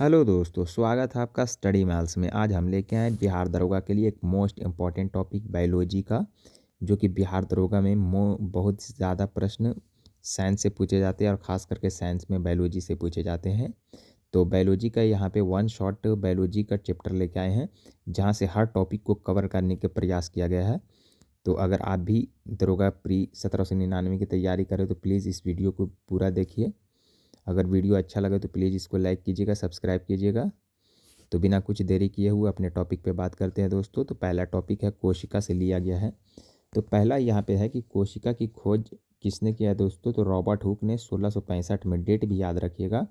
Hello दोस्तों, स्वागत है आपका स्टडी मैथ्स में। आज हम लेके आए बिहार दरोगा के लिए एक मोस्ट इम्पॉर्टेंट टॉपिक बायोलॉजी का, जो कि बिहार दरोगा में बहुत ज़्यादा प्रश्न साइंस से पूछे जाते हैं और ख़ास करके साइंस में बायोलॉजी से पूछे जाते हैं। तो बायोलॉजी का यहाँ पे वन शॉट बायोलॉजी का चैप्टर लेके आए हैं, जहाँ से हर टॉपिक को कवर करने के प्रयास किया गया है। तो अगर आप भी दरोगा प्री 1799 की तैयारी करें तो प्लीज़ इस वीडियो को पूरा देखिए। अगर वीडियो अच्छा लगे तो प्लीज़ इसको लाइक कीजिएगा, सब्सक्राइब कीजिएगा। तो बिना कुछ देरी किए हुए अपने टॉपिक पे बात करते हैं दोस्तों। तो पहला टॉपिक है कोशिका से लिया गया है। तो पहला यहाँ पे है कि कोशिका की खोज किसने किया है दोस्तों? तो रॉबर्ट हुक ने 1665 में। डेट भी याद रखिएगा,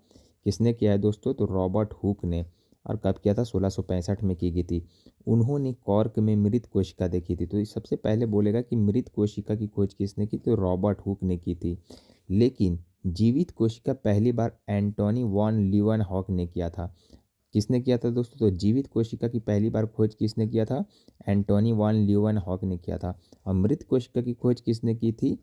किसने किया है दोस्तों? तो रॉबर्ट हुक ने। और कब किया था? 1665 में की गई थी। उन्होंने कॉर्क में मृत कोशिका देखी थी। तो सबसे पहले बोलेगा कि मृत कोशिका की खोज किसने की? तो रॉबर्ट हुक ने की थी। लेकिन जीवित कोशिका पहली बार एंटोनी वॉन लीeuwenhoek ने किया था। किसने किया था दोस्तों? तो जीवित कोशिका की पहली बार खोज किसने किया था? एंटोनी वॉन लीeuwenhoek ने किया था। और मृत कोशिका की खोज किसने की थी?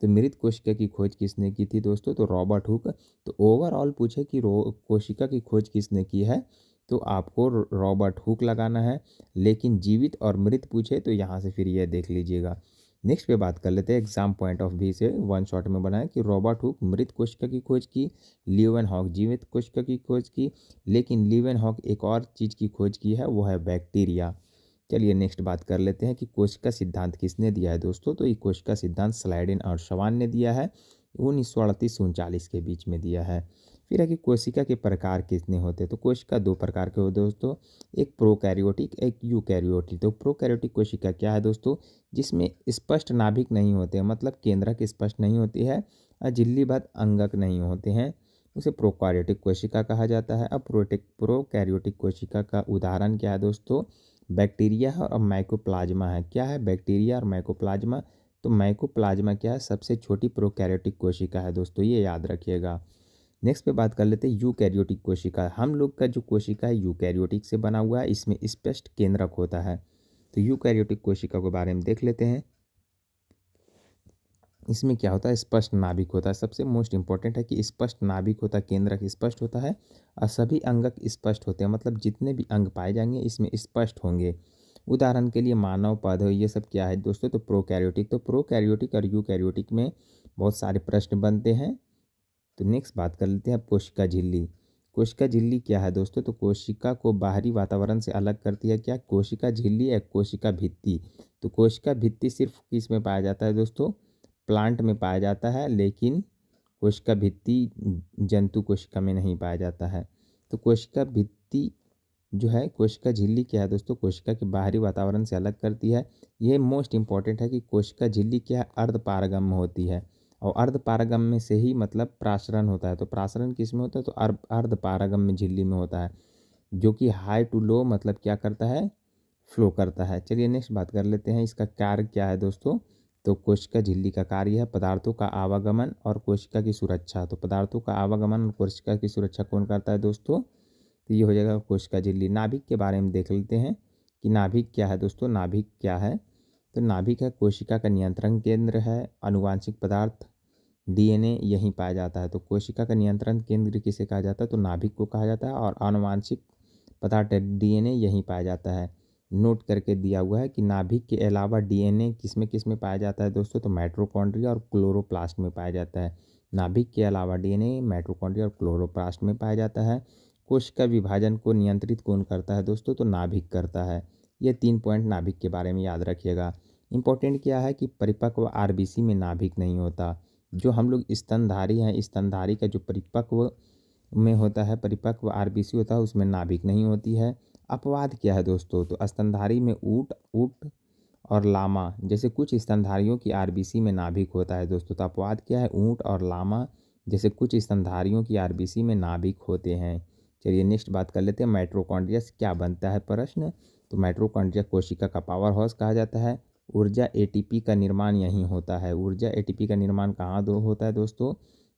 तो मृत कोशिका की खोज किसने की थी दोस्तों? तो रॉबर्ट हुक। तो ओवरऑल पूछे कि कोशिका की खोज किसने की है, तो आपको रॉबर्ट हुक लगाना है। लेकिन जीवित और मृत पूछे तो यहाँ से फिर यह देख लीजिएगा। नेक्स्ट पे बात कर लेते हैं एग्जाम पॉइंट ऑफ व्यू से। वन शॉट में बनाया कि रॉबर्ट हुक मृत कोशिका की खोज की, लीeuwenhoek जीवित कोशिका की खोज की, लेकिन लीeuwenhoek एक और चीज़ की खोज की है, वो है बैक्टीरिया। चलिए नेक्स्ट बात कर लेते हैं कि कोशिका सिद्धांत किसने दिया है दोस्तों? तो ये कोशिका सिद्धांत स्लाइडेन और शवान ने दिया है, 1938 से 39 के बीच में दिया है। फिर है कि कोशिका के प्रकार कितने होते हैं? तो कोशिका दो प्रकार के होते हैं दोस्तों, एक प्रोकैरियोटिक, एक यूकैरियोटिक। तो प्रोकैरियोटिक कोशिका क्या है दोस्तों? जिसमें स्पष्ट नाभिक नहीं होते हैं, मतलब केंद्रक स्पष्ट नहीं होती है और झिल्लीबद्ध अंगक नहीं होते हैं, उसे प्रोकैरियोटिक कोशिका कहा जाता है। अब प्रोकैरियोटिक कोशिका का उदाहरण क्या है दोस्तों? बैक्टीरिया है और माइकोप्लाज्मा है। क्या है? बैक्टीरिया और माइकोप्लाज्मा। तो माइकोप्लाज्मा क्या है? सबसे छोटी प्रोकैरियोटिक कोशिका है दोस्तों, ये याद रखिएगा। नेक्स्ट पे बात कर लेते हैं यूकैरियोटिक कोशिका। हम लोग का जो कोशिका है यूकैरियोटिक से बना हुआ है, इसमें स्पष्ट केंद्रक होता है। तो यूकैरियोटिक कोशिका के बारे में देख लेते हैं। इसमें क्या होता है? स्पष्ट नाभिक होता है। सबसे मोस्ट इंपॉर्टेंट है कि स्पष्ट नाभिक होता है, केंद्रक स्पष्ट होता है और सभी अंगक स्पष्ट होते हैं, मतलब जितने भी अंग पाए जाएंगे इसमें स्पष्ट होंगे। उदाहरण के लिए मानव, पौधे, ये सब क्या है दोस्तों? तो प्रोकैरियोटिक। तो प्रोकैरियोटिक और यूकैरियोटिक में बहुत सारे प्रश्न बनते हैं। तो नेक्स्ट बात कर लेते हैं अब कोशिका झिल्ली। कोशिका झिल्ली क्या है दोस्तों? तो कोशिका को बाहरी वातावरण से अलग करती है क्या? कोशिका झिल्ली या कोशिका भित्ति। तो कोशिका भित्ति सिर्फ किस में पाया जाता है दोस्तों? प्लांट में पाया जाता है, लेकिन कोशिका भित्ति जंतु कोशिका में नहीं पाया जाता है। तो कोशिका भित्ति जो है, कोशिका झिल्ली क्या है दोस्तों? कोशिका के बाहरी वातावरण से अलग करती है। ये मोस्ट इंपॉर्टेंट है कि कोशिका झिल्ली क्या है? अर्धपारगम्य होती है। और अर्धपारगम्य से ही मतलब प्रासरण होता है। तो प्रासरण किस में होता है? तो अर्धपारगम्य झिल्ली में होता है, जो कि हाई टू लो मतलब क्या करता है? फ्लो करता है। चलिए नेक्स्ट बात कर लेते हैं, इसका कार्य क्या है दोस्तों? तो कोशिका झिल्ली का कार्य है पदार्थों का आवागमन और कोशिका की सुरक्षा। तो पदार्थों का आवागमन और कोशिका की सुरक्षा कौन करता है दोस्तों? तो ये हो जाएगा कोशिका झिल्ली। नाभिक के बारे में देख लेते हैं कि नाभिक क्या है दोस्तों। नाभिक क्या है? तो नाभिक है कोशिका का नियंत्रण केंद्र है। आनुवांशिक पदार्थ डीएनए यहीं पाया जाता है। तो कोशिका का नियंत्रण केंद्र किसे कहा जाता है? तो नाभिक को कहा जाता है। और आनुवांशिक पदार्थ डीएनए यहीं पाया जाता है। नोट करके दिया हुआ है कि नाभिक के अलावा डीएनए किस में पाया जाता है दोस्तों? तो माइटोकॉन्ड्रिया और क्लोरोप्लास्ट में पाया जाता है। नाभिक के अलावा डीएनए माइटोकॉन्ड्रिया और क्लोरोप्लास्ट में पाया जाता है। कोशिका विभाजन को नियंत्रित कौन करता है दोस्तों? तो नाभिक करता है। ये 3 पॉइंट नाभिक के बारे में याद रखिएगा। इंपॉर्टेंट क्या है कि परिपक्व आरबीसी में नाभिक नहीं होता। जो हम लोग स्तनधारी हैं, स्तनधारी का जो परिपक्व में होता है, परिपक्व आरबीसी होता है, उसमें नाभिक नहीं होती है। अपवाद क्या है दोस्तों? तो स्तनधारी में ऊँट और लामा जैसे कुछ स्तनधारियों की आरबीसी में नाभिक होता है दोस्तों। तो अपवाद क्या है? ऊँट और लामा जैसे कुछ स्तनधारियों की आरबीसी में नाभिक होते हैं। चलिए नेक्स्ट बात कर लेते हैं माइटोकॉन्ड्रिया से क्या बनता है प्रश्न। तो माइटोकॉन्ड्रिया कोशिका का पावर हाउस कहा जाता है। ऊर्जा एटीपी का निर्माण यहीं होता है। ऊर्जा एटीपी का निर्माण कहाँ होता है दोस्तों?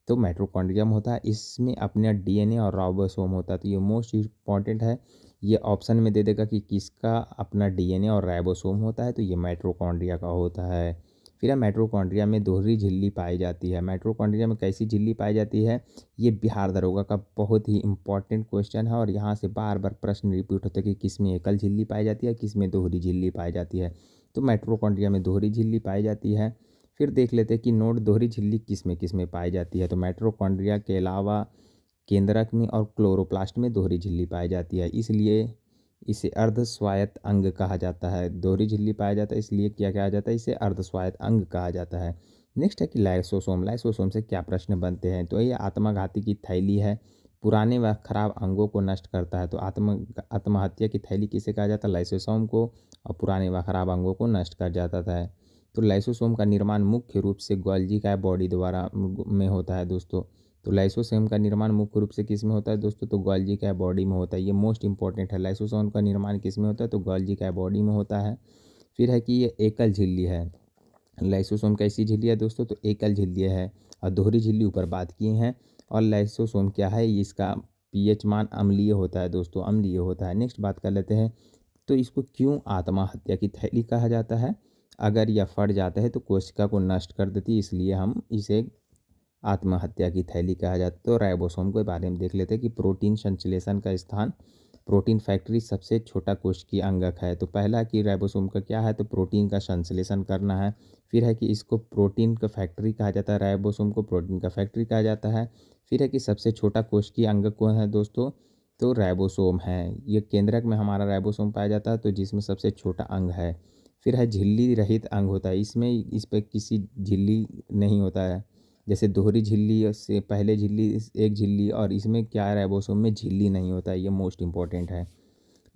तो माइटोकॉन्ड्रिया में होता है। इसमें अपने डीएनए और राइबोसोम होता है। तो ये मोस्ट इंपॉर्टेंट है। ये ऑप्शन में दे देगा कि किसका अपना डीएनए और राइबोसोम होता है, तो ये माइटोकॉन्ड्रिया का होता है। फिर है माइटोकॉन्ड्रिया में दोहरी झिल्ली पाई जाती है। माइटोकॉन्ड्रिया में कैसी झिल्ली पाई जाती है, ये बिहार दरोगा का बहुत ही इंपॉर्टेंट क्वेश्चन है और यहाँ से बार बार प्रश्न रिपीट होता है कि किस में एकल झिल्ली पाई जाती है, किस में दोहरी झिल्ली पाई जाती है। तो माइटोकॉन्ड्रिया में दोहरी झिल्ली पाई जाती है। फिर देख लेते हैं कि नोड दोहरी झिल्ली किस में पाई जाती है। तो माइटोकॉन्ड्रिया के अलावा केंद्रक में और क्लोरोप्लास्ट में दोहरी झिल्ली पाई जाती है, इसलिए इसे अर्ध स्वायत्त अंग कहा जाता है। दोहरी झिल्ली पाया जाता है इसलिए क्या कहा जाता है, इसे अर्ध स्वायत्त अंग कहा जाता है। नेक्स्ट है कि लाइसोसोम। लाइसोसोम से क्या प्रश्न बनते हैं, तो ये आत्मघाती की थैली है, पुराने व खराब अंगों को नष्ट करता है। तो आत्महत्या की थैली किसे कहा जाता है, लाइसोसोम को, और पुराने व खराब अंगों को नष्ट कर जाता है। तो लाइसोसोम का निर्माण मुख्य रूप से गोल्गी का बॉडी द्वारा में होता है दोस्तों। तो लाइसोसोम का निर्माण मुख्य रूप से किस में होता है दोस्तों, तो गोल्गी का बॉडी में होता है। ये मोस्ट इंपॉर्टेंट है, लाइसोसोम का निर्माण किस में होता है, तो गोल्गी का बॉडी में होता है। फिर है कि ये एकल झिल्ली है। लाइसोसोम कैसी झिल्ली है दोस्तों, तो एकल झिल्ली है। और दोहरी झिल्ली ऊपर बात किए हैं। और लाइसोसोम क्या है, इसका पीएच मान अम्लीय होता है दोस्तों, अम्लीय होता है। नेक्स्ट बात कर लेते हैं, तो इसको क्यों आत्महत्या की थैली कहा जाता है। अगर यह फट जाता है तो कोशिका को नष्ट कर देती है, इसलिए हम इसे आत्महत्या की थैली कहा जाता है। तो राइबोसोम के बारे में देख लेते हैं कि प्रोटीन संश्लेषण का स्थान, प्रोटीन फैक्ट्री सबसे छोटा कोशिकीय अंगक है। तो पहला कि राइबोसोम का क्या है, तो प्रोटीन का संश्लेषण करना है। फिर है कि इसको प्रोटीन का फैक्ट्री कहा जाता है, राइबोसोम को प्रोटीन का फैक्ट्री कहा जाता है। फिर है कि सबसे छोटा कोशिकीय अंगक कौन है दोस्तों, तो राइबोसोम है। ये केंद्रक में हमारा राइबोसोम पाया जाता है, तो जिसमें सबसे छोटा अंग है। फिर है झिल्ली रहित अंग होता है, इसमें इस पर किसी झिल्ली नहीं होता है। जैसे दोहरी झिल्ली से पहले झिल्ली, एक झिल्ली, और इसमें क्या है, राइबोसोम में झिल्ली नहीं होता है। ये मोस्ट इंपॉर्टेंट है।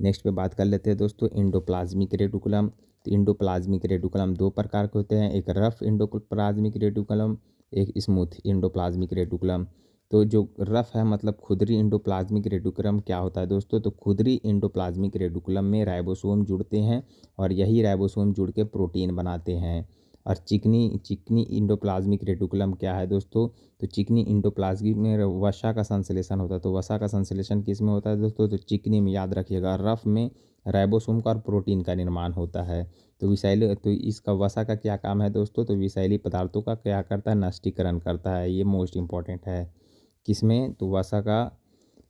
नेक्स्ट पे बात कर लेते हैं दोस्तों इंडोप्लाज्मिक रेटिकुलम। तो इंडोप्लाज्मिक रेटिकुलम दो प्रकार के होते हैं, एक रफ इंडोप्लाज्मिक रेटिकुलम, एक स्मूथ इंडोप्लाज्मिक रेटिकुलम। तो जो रफ है मतलब खुदरी इंडोप्लाज्मिक रेटिकुलम क्या होता है दोस्तों, तो खुदरी इंडोप्लाज्मिक रेटिकुलम में राइबोसोम जुड़ते हैं और यही राइबोसोम जुड़ के प्रोटीन बनाते हैं। और चिकनी इंडोप्लाज्मिक रेटिकुलम क्या है दोस्तों, तो चिकनी इंडोप्लाज्मिक में वसा का संश्लेषण होता है। तो वसा का संश्लेषण किस में होता है दोस्तों, तो चिकनी में, याद रखिएगा। रफ में राइबोसोम का और प्रोटीन का निर्माण होता है। तो विषैले, तो इसका वसा का क्या काम है दोस्तों, तो विषैली पदार्थों का क्या करता है, नष्टीकरण करता है। ये मोस्ट इंपॉर्टेंट है। किसमें, तो वसा का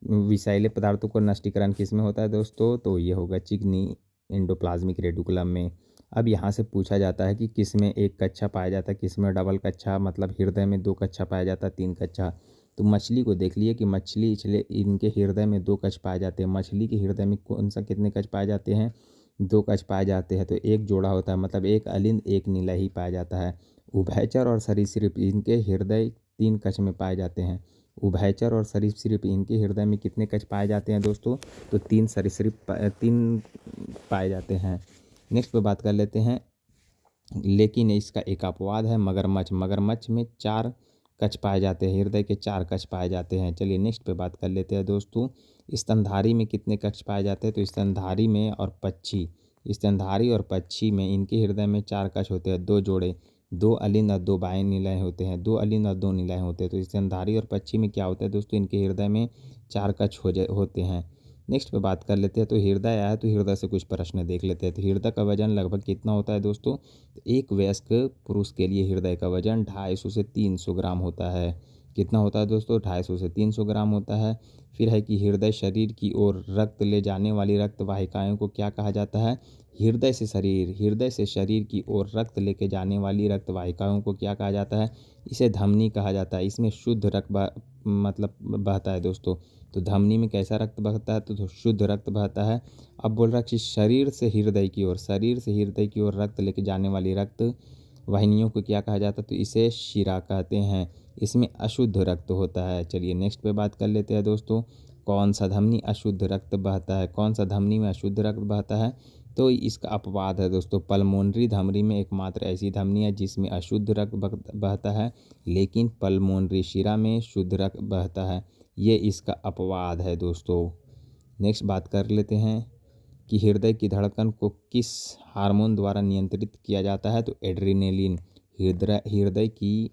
विषैले पदार्थों को नष्टीकरण किस में होता है दोस्तों, तो ये होगा चिकनी इंडोप्लाज्मिक रेटिकुलम में। अब यहाँ से पूछा जाता है कि किस में एक कक्षा पाया जाता है, किस में डबल कक्षा, मतलब हृदय में दो कक्षा पाया जाता है, तीन कक्षा। तो मछली को देख लिए कि मछली इसलिए इनके हृदय में दो कक्ष पाए जाते हैं। मछली के हृदय में कौन सा कितने कक्ष पाए जाते हैं, दो कक्ष पाए जाते हैं। तो एक जोड़ा होता है, मतलब एक अलिंद एक नीलही पाया जाता है। उभयचर और सरीसृप इनके हृदय तीन कक्ष में पाए जाते हैं। उभयचर और सरीसृप इनके हृदय में कितने कक्ष पाए जाते हैं दोस्तों, तो तीन सरीसृप तीन पाए जाते हैं। नेक्स्ट पे बात कर लेते हैं, लेकिन इसका एक अपवाद है, मगरमच्छ। मगरमच्छ में चार कक्ष पाए जाते हैं, हृदय के चार कक्ष पाए जाते हैं। चलिए नेक्स्ट पे बात कर लेते हैं दोस्तों, स्तनधारी में कितने कक्ष पाए जाते हैं, तो स्तनधारी में और पक्षी, स्तनधारी और पक्षी में इनके हृदय में चार कक्ष होते हैं, दो जोड़े, दो अलिंद और दो बाएं निलय होते हैं, दो अलिंद और दो निलय होते हैं। तो स्तनधारी और पक्षी में क्या होता है दोस्तों, इनके हृदय में चार कक्ष होते हैं। नेक्स्ट पे बात कर लेते हैं, तो हृदय आया तो हृदय से कुछ प्रश्न देख लेते हैं। तो हृदय का वजन लगभग कितना होता है दोस्तों, तो एक वयस्क पुरुष के लिए हृदय का वजन 250 से 300 ग्राम होता है। कितना होता है दोस्तों, 250 से 300 ग्राम होता है। फिर है कि हृदय शरीर की ओर रक्त ले जाने वाली रक्त वाहिकाओं को क्या कहा जाता है, हृदय से शरीर की ओर रक्त लेके जाने वाली रक्त वाहिकाओं को क्या कहा जाता है, इसे धमनी कहा जाता है। इसमें शुद्ध रक्त मतलब बहता है दोस्तों। तो धमनी में कैसा रक्त बहता है, तो शुद्ध रक्त बहता है। अब बोल रहा है कि शरीर से हृदय की ओर रक्त लेके जाने वाली रक्त वाहिनियों को क्या कहा जाता है, तो इसे शिरा कहते हैं। इसमें अशुद्ध रक्त होता है। चलिए नेक्स्ट पे बात कर लेते हैं दोस्तों, कौन सा धमनी अशुद्ध रक्त बहता है, कौन सा धमनी में अशुद्ध रक्त बहता है, तो इसका अपवाद है दोस्तों। पल्मोनरी धमनी में एकमात्र ऐसी धमनी है जिसमें अशुद्ध रक्त बहता है, लेकिन पल्मोनरी शिरा में शुद्ध रक्त बहता है। ये इसका अपवाद है दोस्तों। नेक्स्ट बात कर लेते हैं कि हृदय की धड़कन को किस हार्मोन द्वारा नियंत्रित किया जाता है, तो एड्रेनलिन। हृदय की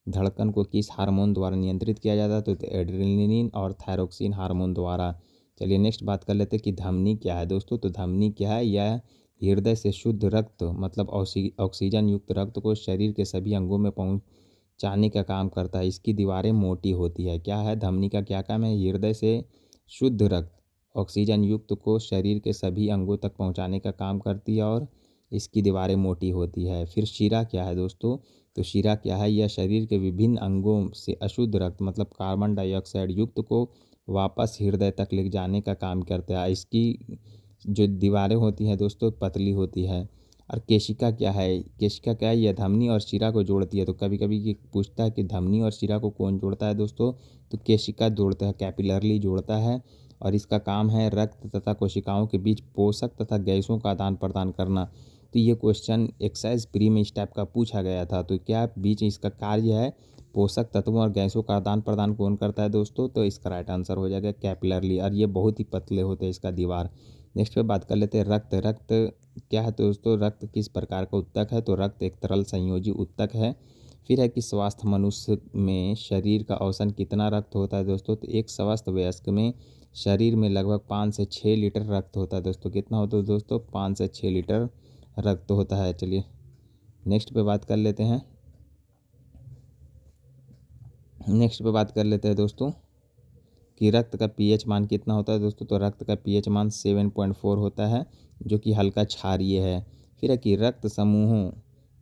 धड़कन को किस हार्मोन द्वारा नियंत्रित किया जाता है, तो एड्रेनलिन और थायरोक्सिन हार्मोन द्वारा। चलिए नेक्स्ट बात कर लेते हैं कि धमनी क्या है दोस्तों, तो धमनी क्या है, यह हृदय से शुद्ध रक्त मतलब ऑक्सीजन युक्त रक्त को शरीर के सभी अंगों में पहुंचाने का काम करता है। इसकी दीवारें मोटी होती है। क्या है, धमनी का क्या काम है, हृदय से शुद्ध रक्त ऑक्सीजन युक्त को शरीर के सभी अंगों तक पहुंचाने का काम करती है और इसकी दीवारें मोटी होती है। फिर शिरा क्या है दोस्तों, तो शिरा क्या है, यह शरीर के विभिन्न अंगों से अशुद्ध रक्त मतलब कार्बन डाइऑक्साइड युक्त को वापस हृदय तक ले जाने का काम करता है। इसकी जो दीवारें होती हैं दोस्तों पतली होती है। और केशिका क्या है, केशिका क्या है, यह धमनी और शिरा को जोड़ती है। तो कभी कभी ये पूछता है कि धमनी और शिरा को कौन जोड़ता है दोस्तों, तो केशिका जोड़ता है, कैपिलरली जोड़ता है। और इसका काम है रक्त तथा कोशिकाओं के बीच पोषक तथा गैसों का आदान प्रदान करना। तो ये क्वेश्चन एक्सरसाइज प्री में इस टाइप का पूछा गया था। तो क्या बीच इसका कार्य है, पोषक तत्वों और गैसों का आदान प्रदान कौन करता है दोस्तों, तो इसका राइट आंसर हो जाएगा कैपिलरली। और ये बहुत ही पतले होते हैं इसका दीवार। नेक्स्ट पे बात कर लेते हैं रक्त। रक्त क्या है दोस्तों, रक्त किस प्रकार का उत्तक है, तो रक्त एक तरल संयोजी उत्तक है। फिर है कि स्वस्थ मनुष्य में शरीर का औसतन कितना रक्त होता है दोस्तों, तो एक स्वस्थ वयस्क में शरीर में लगभग 5 से 6 लीटर रक्त होता है दोस्तों। कितना होता है दोस्तों, 5 से 6 लीटर रक्त होता है। चलिए नेक्स्ट पे बात कर लेते हैं। नेक्स्ट पे बात कर लेते हैं दोस्तों कि रक्त का पीएच मान कितना होता है दोस्तों, तो रक्त का पीएच मान 7.4 होता है जो कि हल्का क्षारीय है। फिर है कि रक्त समूहों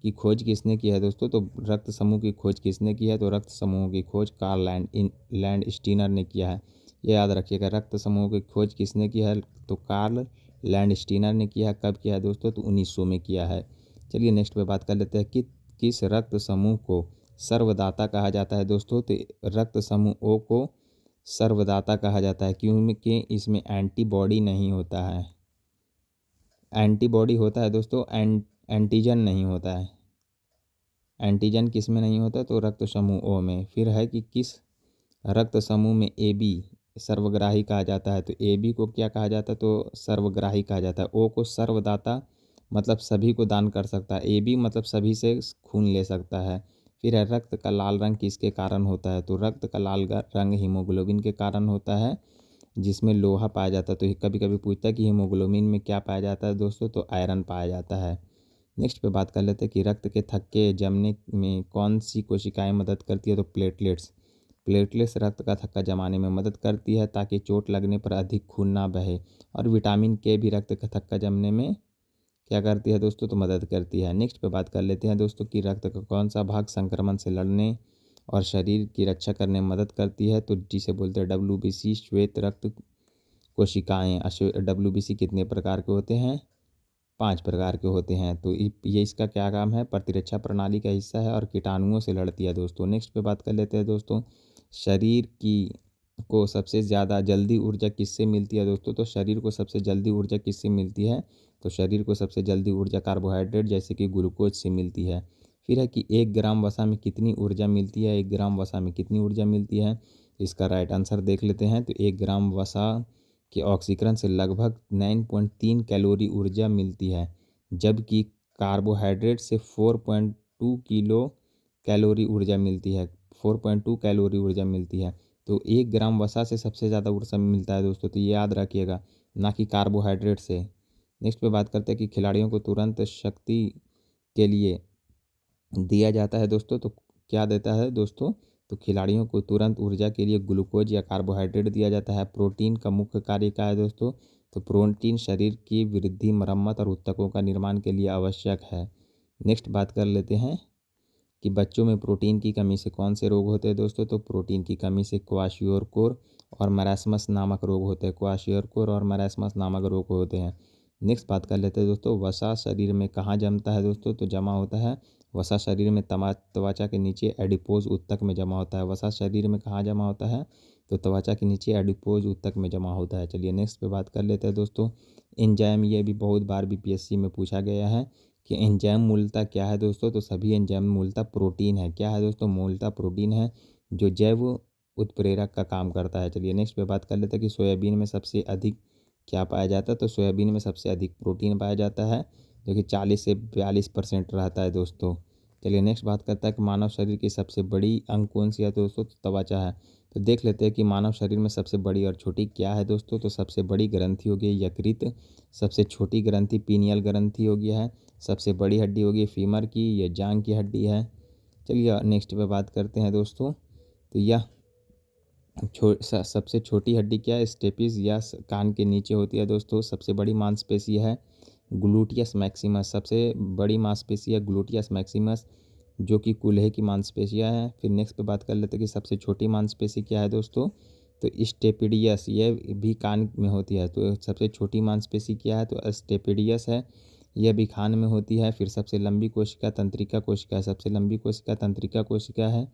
की खोज किसने की है दोस्तों, तो रक्त समूह की खोज किसने की है, तो रक्त समूहों की खोज कार्ल लैंडस्टीनर ने किया है। ये याद रखिएगा, रक्त समूहों की खोज किसने की है, तो कार्ल लैंडस्टीनर ने किया है। कब किया है दोस्तों, तो 1900 में किया है। चलिए नेक्स्ट पे बात कर लेते हैं कि किस रक्त समूह को सर्वदाता कहा जाता है दोस्तों, तो रक्त समूह ओ को सर्वदाता कहा जाता है क्योंकि इसमें एंटीबॉडी नहीं होता है। एंटीबॉडी होता है दोस्तों, एंटीजन नहीं होता है। एंटीजन किस में नहीं होता, तो रक्त समूह ओ में। फिर है कि किस रक्त समूह में ए बी सर्वग्राही कहा जाता है, तो ए बी को क्या कहा जाता है, तो सर्वग्राही कहा जाता है। ओ को सर्वदाता मतलब सभी को दान कर सकता है। ए बी मतलब सभी से खून ले सकता है। फिर है रक्त का लाल रंग किसके कारण होता है, तो रक्त का लाल रंग हीमोग्लोबिन के कारण होता है जिसमें लोहा पाया जाता है। तो कभी कभी पूछता है कि हीमोग्लोबिन में क्या पाया जाता है दोस्तों, तो आयरन पाया जाता है। नेक्स्ट पे बात कर लेते हैं कि रक्त के थक्के जमने में कौन सी कोशिकाएं मदद करती है, तो प्लेटलेट्स। प्लेटलेट्स रक्त का थक्का जमाने में मदद करती है ताकि चोट लगने पर अधिक खून ना बहे। और विटामिन के भी रक्त का थक्का जमने में क्या करती है दोस्तों, तो मदद करती है। नेक्स्ट पे बात कर लेते हैं दोस्तों कि रक्त का कौन सा भाग संक्रमण से लड़ने और शरीर की रक्षा करने में मदद करती है, तो जिसे बोलते हैं WBC श्वेत रक्त कोशिकाएं। WBC कितने प्रकार के होते हैं, 5 प्रकार के होते हैं। तो ये इसका क्या काम है, प्रतिरक्षा प्रणाली का हिस्सा है और कीटाणुओं से लड़ती है दोस्तों। नेक्स्ट पे बात कर लेते हैं दोस्तों, शरीर की को सबसे ज़्यादा जल्दी ऊर्जा किससे मिलती है दोस्तों, तो शरीर को सबसे जल्दी ऊर्जा किससे मिलती है, तो शरीर को सबसे जल्दी ऊर्जा कार्बोहाइड्रेट जैसे कि ग्लूकोज से मिलती है। फिर है कि 1 ग्राम वसा में कितनी ऊर्जा मिलती है, 1 ग्राम वसा में कितनी ऊर्जा मिलती है, इसका राइट आंसर देख लेते हैं। तो 1 ग्राम वसा के ऑक्सीकरण से लगभग 9.3 कैलोरी ऊर्जा मिलती है, जबकि कार्बोहाइड्रेट से 4.2 किलो कैलोरी ऊर्जा मिलती है, 4.2 कैलोरी ऊर्जा मिलती है। तो 1 ग्राम वसा से सबसे ज़्यादा ऊर्जा मिलता है दोस्तों, तो ये याद रखिएगा, ना कि कार्बोहाइड्रेट से। नेक्स्ट पे बात करते हैं कि खिलाड़ियों को तुरंत शक्ति के लिए दिया जाता है दोस्तों, तो क्या देता है दोस्तों, तो खिलाड़ियों को तुरंत ऊर्जा के लिए ग्लूकोज या कार्बोहाइड्रेट दिया जाता है। प्रोटीन का मुख्य कार्य क्या है दोस्तों, तो प्रोटीन शरीर की वृद्धि, मरम्मत और ऊतकों का निर्माण के लिए आवश्यक है। नेक्स्ट बात कर लेते हैं कि बच्चों में प्रोटीन की कमी से कौन से रोग होते हैं दोस्तों, तो प्रोटीन की कमी से क्वाशियोरकोर और मरास्मस नामक रोग होते हैं। क्वाशियोरकोर और मरास्मस नामक रोग होते हैं। नेक्स्ट बात कर लेते हैं दोस्तों, वसा शरीर में कहाँ जमता है दोस्तों, तो जमा होता है वसा शरीर में त्वचा के नीचे एडिपोज ऊतक में जमा होता है। वसा शरीर में कहाँ जमा होता है, तो त्वचा के नीचे एडिपोज ऊतक में जमा होता है। चलिए नेक्स्ट पे बात कर लेते हैं दोस्तों, एंजाइम। ये भी बहुत बार BPSC में पूछा गया है कि एंजाइम मूलतः क्या है दोस्तों, तो सभी एंजाइम मूलतः प्रोटीन है। क्या है दोस्तों, मूलतः प्रोटीन है जो जैव उत्प्रेरक का काम करता है। चलिए नेक्स्ट पे बात कर लेते हैं कि सोयाबीन में सबसे अधिक क्या पाया जाता है, तो सोयाबीन में सबसे अधिक प्रोटीन पाया जाता है जो कि 40 से 42% रहता है दोस्तों। चलिए नेक्स्ट बात करता है कि मानव शरीर की सबसे बड़ी अंग कौन सी है दोस्तों, तो त्वचा है। तो देख लेते हैं कि मानव शरीर में सबसे बड़ी और छोटी क्या है दोस्तों। तो सबसे बड़ी ग्रंथि हो गई यकृत, सबसे छोटी ग्रंथि पीनियल ग्रंथि हो गया है, सबसे बड़ी हड्डी होगी फीमर की, यह जांघ की हड्डी है। चलिए नेक्स्ट पे बात करते हैं दोस्तों। तो यह सबसे छोटी हड्डी क्या है, स्टेपिस या कान के नीचे होती है दोस्तों। सबसे बड़ी मांसपेशी है ग्लूटियस मैक्सिमस, सबसे बड़ी मांसपेशी है ग्लूटियस मैक्सिमस जो कि कूल्हे की मांसपेशियां हैं। फिर नेक्स्ट पे बात कर लेते हैं कि सबसे छोटी मांसपेशी क्या है दोस्तों। तो स्टेपिडियस, यह भी कान में होती है। तो सबसे छोटी मांसपेशी क्या है, तो स्टेपिडियस है, यह भी कान में होती है। फिर सबसे लंबी कोशिका तंत्रिका कोशिका है, सबसे लंबी कोशिका तंत्रिका कोशिका है।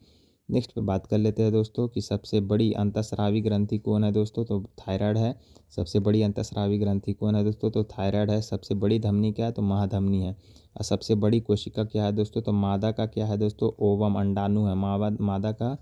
नेक्स्ट पे बात कर लेते हैं दोस्तों कि सबसे बड़ी अंतःस्रावी ग्रंथि कौन है दोस्तों। तो थायराइड है, सबसे बड़ी अंतःस्रावी ग्रंथि कौन है दोस्तों। तो थायराइड है। सबसे बड़ी धमनी क्या है, तो महाधमनी है। और सबसे बड़ी कोशिका क्या है दोस्तों, तो मादा का क्या है दोस्तों, ओवम अंडाणु है, मादा का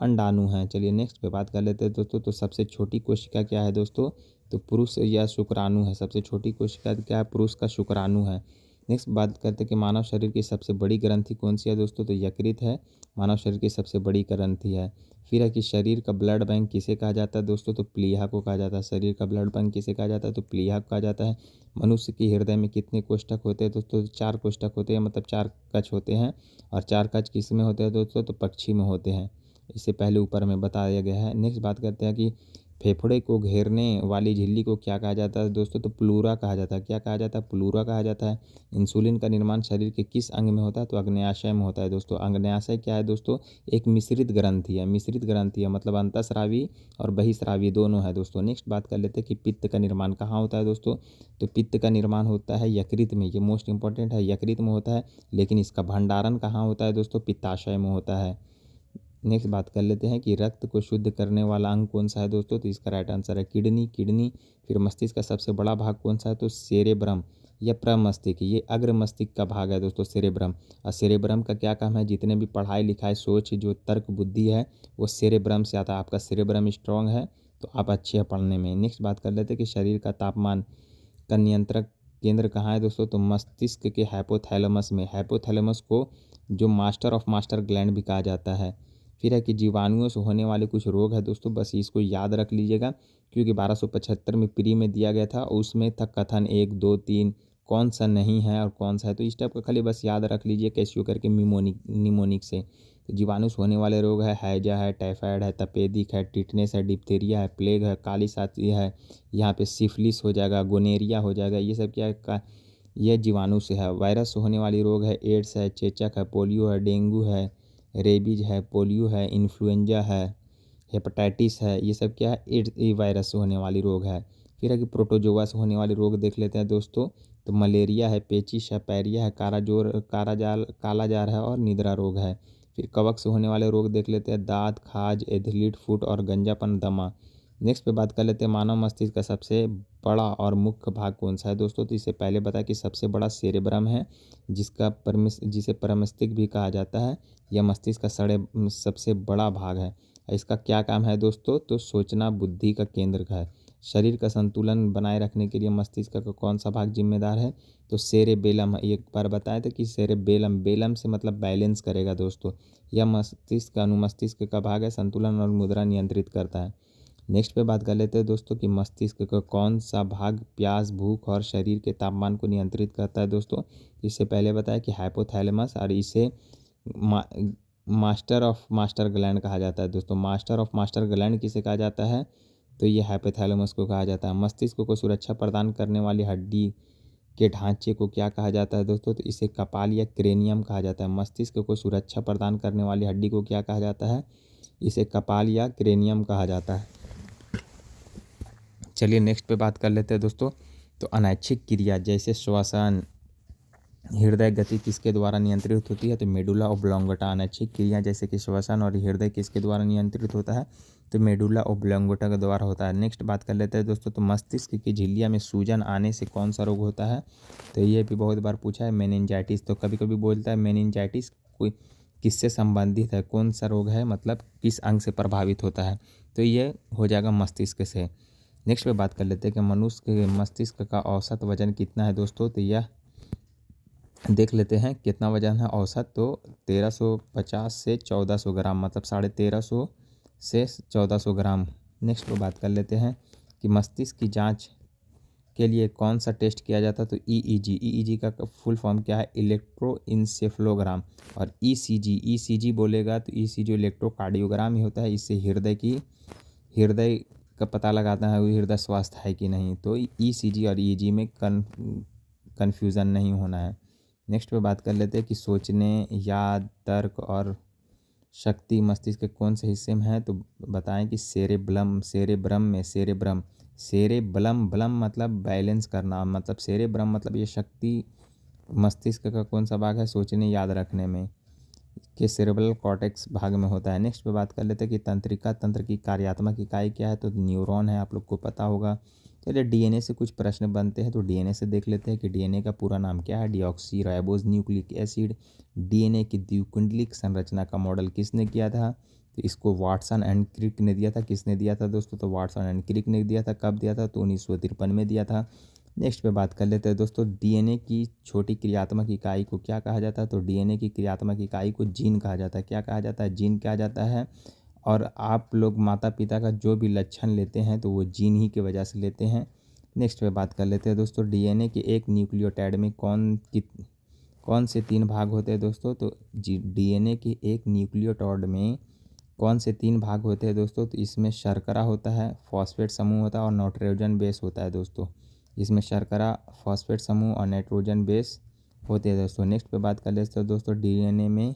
अंडाणु है। चलिए नेक्स्ट पे बात कर लेते हैं दोस्तों। तो सबसे छोटी कोशिका क्या है दोस्तों, तो पुरुष या शुक्राणु है। सबसे छोटी कोशिका क्या है, पुरुष का शुक्राणु है। नेक्स्ट बात करते हैं कि मानव शरीर की सबसे बड़ी ग्रंथि कौन सी है दोस्तों, तो यकृत है, मानव शरीर की सबसे बड़ी ग्रंथि है। फिर है कि शरीर का ब्लड बैंक किसे कहा जाता है दोस्तों, तो प्लीहा को कहा जाता है। शरीर का ब्लड बैंक किसे कहा जाता है, तो प्लीहा को कहा जाता है। मनुष्य के हृदय में कितने कोष्ठक होते हैं दोस्तों, 4 कोष्ठक होते हैं, मतलब 4 कक्ष होते हैं। और 4 कक्ष किस में होते हैं दोस्तों, तो पक्षी में होते हैं। इससे पहले ऊपर में बताया गया है। नेक्स्ट बात करते हैं कि फेफड़े को घेरने वाली झिल्ली को क्या कहा जाता है दोस्तों, तो प्लूरा कहा जाता है। क्या कहा जाता है, प्लूरा कहा जाता है। इंसुलिन का निर्माण शरीर के किस अंग में होता है, तो अग्न्याशय में होता है दोस्तों। अग्न्याशय क्या है दोस्तों, एक मिश्रित ग्रंथि है, मिश्रित ग्रंथि है, मतलब अंतःस्रावी और बहिस्रावी दोनों है दोस्तों। नेक्स्ट बात कर लेते हैं कि पित्त का निर्माण कहाँ होता है दोस्तों। तो पित्त का निर्माण होता है यकृत में, ये मोस्ट इंपॉर्टेंट है, यकृत में होता है। लेकिन इसका भंडारण कहाँ होता है दोस्तों, पित्ताशय में होता है। नेक्स्ट बात कर लेते हैं कि रक्त को शुद्ध करने वाला अंग कौन सा है दोस्तों। तो इसका राइट आंसर है किडनी। फिर मस्तिष्क का सबसे बड़ा भाग कौन सा है, तो सेरेब्रम या प्रमस्तिष्क, ये अग्र मस्तिष्क का भाग है दोस्तों, सेरेब्रम। और सेरेब्रम का क्या काम है, जितने भी पढ़ाई लिखाई सोच जो तर्क बुद्धि है वो सेरेब्रम से आता है। आपका सेरेब्रम स्ट्रांग है तो आप अच्छे हैं पढ़ने में। नेक्स्ट बात कर लेते हैं कि शरीर का तापमान का नियंत्रक केंद्र कहाँ है दोस्तों, तो मस्तिष्क के हाइपोथैलेमस में। हाइपोथैलेमस को जो मास्टर ऑफ मास्टर ग्लैंड भी कहा जाता है। फिर है कि जीवाणुओं से होने वाले कुछ रोग है दोस्तों, बस इसको याद रख लीजिएगा क्योंकि 1275 में प्री में दिया गया था, उसमें था कथन 1 2 3 कौन सा नहीं है और कौन सा है। तो इस टाइप का खाली बस याद रख लीजिए कैसियो करके निमोनिक से। तो जीवाणु से होने वाले रोग है हैजा है, टाइफाइड है, तपेदिक है, टिटनेस है, डिप्थीरिया है, प्लेग है, काली साथी है, यहाँ पे सिफिलिस हो जाएगा, गोनेरिया हो जाएगा। ये सब क्या है, ये जीवाणु से है। वायरस से होने वाली रोग है एड्स है, चेचक है, पोलियो है, डेंगू है, रेबीज है, पोलियो है, इन्फ्लुएंजा है, हेपेटाइटिस है। ये सब क्या है, एड्स वायरस से होने वाली रोग है। फिर है कि प्रोटोजोआ से होने वाले रोग देख लेते हैं दोस्तों। तो मलेरिया है, पेचिश है, पैरिया है, कालाजार है और निद्रा रोग है। फिर कवक से होने वाले रोग देख लेते हैं, दांत, खाज, एथलीट फुट और गंजापन, दमा। नेक्स्ट पे बात कर लेते हैं मानव मस्तिष्क का सबसे बड़ा और मुख्य भाग कौन सा है दोस्तों। तो इससे पहले बताया कि सबसे बड़ा सेरेब्रम है, जिसे परमस्तिष्क भी कहा जाता है। यह मस्तिष्क का सबसे बड़ा भाग है। इसका क्या काम है दोस्तों, तो सोचना बुद्धि का केंद्र का है। शरीर का संतुलन बनाए रखने के लिए मस्तिष्क का कौन सा भाग जिम्मेदार है, तो सेरेबेलम। एक बार बताया था कि सेरेबेलम, बेलम से मतलब बैलेंस करेगा दोस्तों। यह मस्तिष्क का अनुमस्तिष्क का भाग है, संतुलन और मुद्रा नियंत्रित करता है। नेक्स्ट पे बात कर लेते हैं दोस्तों कि मस्तिष्क का कौन सा भाग प्यास, भूख और शरीर के तापमान को नियंत्रित करता है दोस्तों। इससे पहले बताया कि हाइपोथैलेमस, और इसे मास्टर ऑफ मास्टर ग्लैंड कहा जाता है दोस्तों। मास्टर ऑफ मास्टर ग्लैंड किसे कहा जाता है, तो ये हाइपोथैलेमस को कहा जाता है। मस्तिष्क को सुरक्षा प्रदान करने वाली हड्डी के ढांचे को क्या कहा जाता है दोस्तों, तो इसे कपाल या क्रेनियम कहा जाता है। मस्तिष्क को सुरक्षा प्रदान करने वाली हड्डी को क्या कहा जाता है, इसे कपाल या क्रेनियम कहा जाता है। चलिए नेक्स्ट पे बात कर लेते हैं दोस्तों। तो अनैच्छिक क्रिया जैसे श्वसन, हृदय गति किसके द्वारा नियंत्रित होती है, तो मेडुला ओब्लोंगेटा। अनैच्छिक क्रिया जैसे कि श्वसन और हृदय किसके द्वारा नियंत्रित होता है, तो मेडुला ओब्लोंगेटा के द्वारा होता है। नेक्स्ट बात कर लेते हैं दोस्तों। तो मस्तिष्क की झिल्लियां में सूजन आने से कौन सा रोग होता है, तो ये भी बहुत बार पूछा है, मेनिंजाइटिस। तो कभी कभी बोलता है मेनिंजाइटिस कोई किससे संबंधित है, कौन सा रोग है, मतलब किस अंग से प्रभावित होता है, तो ये हो जाएगा मस्तिष्क से। नेक्स्ट पे बात कर लेते हैं कि मनुष्य के मस्तिष्क का औसत वजन कितना है दोस्तों। तो यह देख लेते हैं कितना वजन है औसत, तो 1350 से 1400 ग्राम, मतलब 1350 से 1400 ग्राम। नेक्स्ट पे बात कर लेते हैं कि मस्तिष्क की जांच के लिए कौन सा टेस्ट किया जाता है, तो ईईजी। ईईजी का फुल फॉर्म क्या है, इलेक्ट्रोइंसेफ्लोग्राम। और ईसीजी, ईसीजी बोलेगा तो ईसीजी इलेक्ट्रोकार्डियोग्राम ही होता है। इससे हृदय का पता लगाता है हृदय स्वास्थ्य है कि नहीं। तो ईसीजी और ईईजी में कन्फ्यूज़न नहीं होना है। नेक्स्ट पे बात कर लेते हैं कि सोचने, याद, तर्क और शक्ति मस्तिष्क के कौन से हिस्से में है, तो बताएं कि सेरेब्रम ब्लम मतलब बैलेंस करना, मतलब सेरेब्रम मतलब ये शक्ति मस्तिष्क का कौन सा भाग है, सोचने याद रखने में, के सेरेब्रल कॉर्टेक्स भाग में होता है। नेक्स्ट पे बात कर लेते हैं कि तंत्रिका तंत्र की कार्यात्मक इकाई क्या है, तो न्यूरॉन है, आप लोग को पता होगा। चलिए डीएनए से कुछ प्रश्न बनते हैं, तो डीएनए से देख लेते हैं कि डीएनए का पूरा नाम क्या है, deoxy ribose nucleic acid. DNA की द्विकुंडलिक संरचना का मॉडल किसने किया था, तो इसको वाटसन एंड क्रिक ने दिया था। किसने दिया था दोस्तों, तो वाटसन एंड क्रिक ने दिया था। कब दिया था, तो 1953 में दिया था। नेक्स्ट पे बात कर लेते हैं दोस्तों, डीएनए की छोटी क्रियात्मक इकाई को क्या कहा जाता है, तो डीएनए की क्रियात्मक इकाई को जीन कहा जाता है। क्या कहा जाता है, जीन कहा जाता है। और आप लोग माता पिता का जो भी लक्षण लेते हैं तो वो जीन ही की वजह से लेते हैं। नेक्स्ट पे बात कर लेते हैं दोस्तों, डीएनए के एक न्यूक्लियोटाइड में कौन से 3 भाग होते हैं दोस्तों, तो डीएनए के एक न्यूक्लियोटाइड में कौन से 3 भाग होते हैं दोस्तों, तो इसमें शर्करा होता है, फॉस्फेट समूह होता है और नाइट्रोजन बेस होता है दोस्तों। इसमें शर्करा, फॉस्फेट समूह और नाइट्रोजन बेस होते हैं दोस्तों। नेक्स्ट पे बात कर लेते हैं दोस्तों, डीएनए में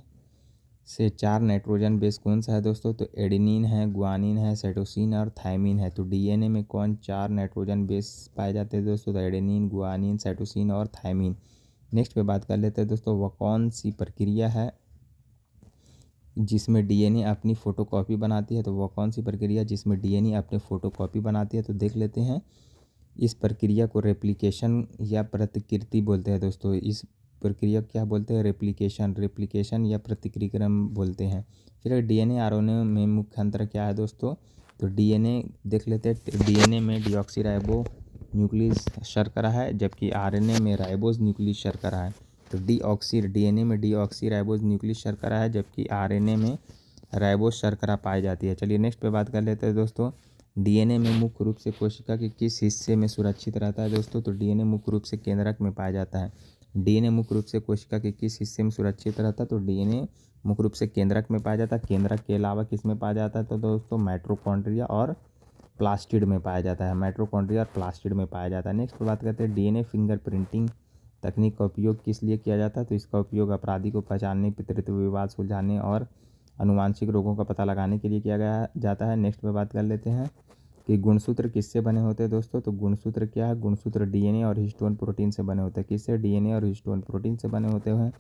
से 4 नाइट्रोजन बेस कौन सा है दोस्तों, तो एडेनिन है, गुआनिन है, साइटोसिन और थायमिन है। तो डीएनए में कौन 4 नाइट्रोजन बेस पाए जाते हैं दोस्तों, तो एडेनिन, गुआनिन, साइटोसिन और थायमिन। नेक्स्ट पे बात कर लेते हैं दोस्तों, वह कौन सी प्रक्रिया है जिसमें डीएनए अपनी फ़ोटोकॉपी बनाती है, तो वह कौन सी प्रक्रिया जिसमें डीएनए अपनी फ़ोटोकॉपी बनाती है, तो देख लेते हैं। इस प्रक्रिया को रेप्लिकेशन या प्रतिकृति बोलते हैं दोस्तों। इस प्रक्रिया को क्या बोलते हैं, रेप्लिकेशन या प्रतिकृतिक्रम बोलते हैं। फिर डीएनए आरएनए में मुख्य अंतर क्या है दोस्तों, तो डीएनए देख लेते हैं। डीएनए में डीऑक्सीराइबो न्यूक्लियस शर्करा है, जबकि आरएनए में राइबोज न्यूक्लियस शर्करा है। तो डीएनए में डीऑक्सीराइबोज न्यूक्लियस शर्करा है, जबकि आरएनए में राइबोज शर्करा पाई जाती है। चलिए नेक्स्ट पे बात कर लेते हैं दोस्तों, डीएनए में मुख्य रूप से कोशिका के किस हिस्से में सुरक्षित रहता है दोस्तों, तो डीएनए मुख्य रूप से केंद्रक में पाया जाता है। डीएनए मुख्य रूप से कोशिका के किस हिस्से में सुरक्षित रहता है, तो डीएनए मुख्य रूप से केंद्रक में पाया जाता है। केंद्रक के अलावा किस में पाया जाता है, तो दोस्तों माइटोकॉन्ड्रिया और प्लास्टिड में पाया जाता है। माइटोकॉन्ड्रिया और प्लास्टिड में पाया जाता है। नेक्स्ट बात करते हैं, डीएनए फिंगरप्रिंटिंग तकनीक का उपयोग किस लिए किया जाता है, तो इसका उपयोग अपराधी को पहचानने, पितृत्व विवाद सुलझाने और आनुवांशिक रोगों का पता लगाने के लिए किया गया जाता है। नेक्स्ट पे बात कर लेते हैं कि गुणसूत्र किससे बने होते हैं दोस्तों, तो गुणसूत्र क्या है, गुणसूत्र डीएनए और हिस्टोन प्रोटीन से बने होते हैं। किससे, डीएनए और हिस्टोन प्रोटीन से बने होते हैं।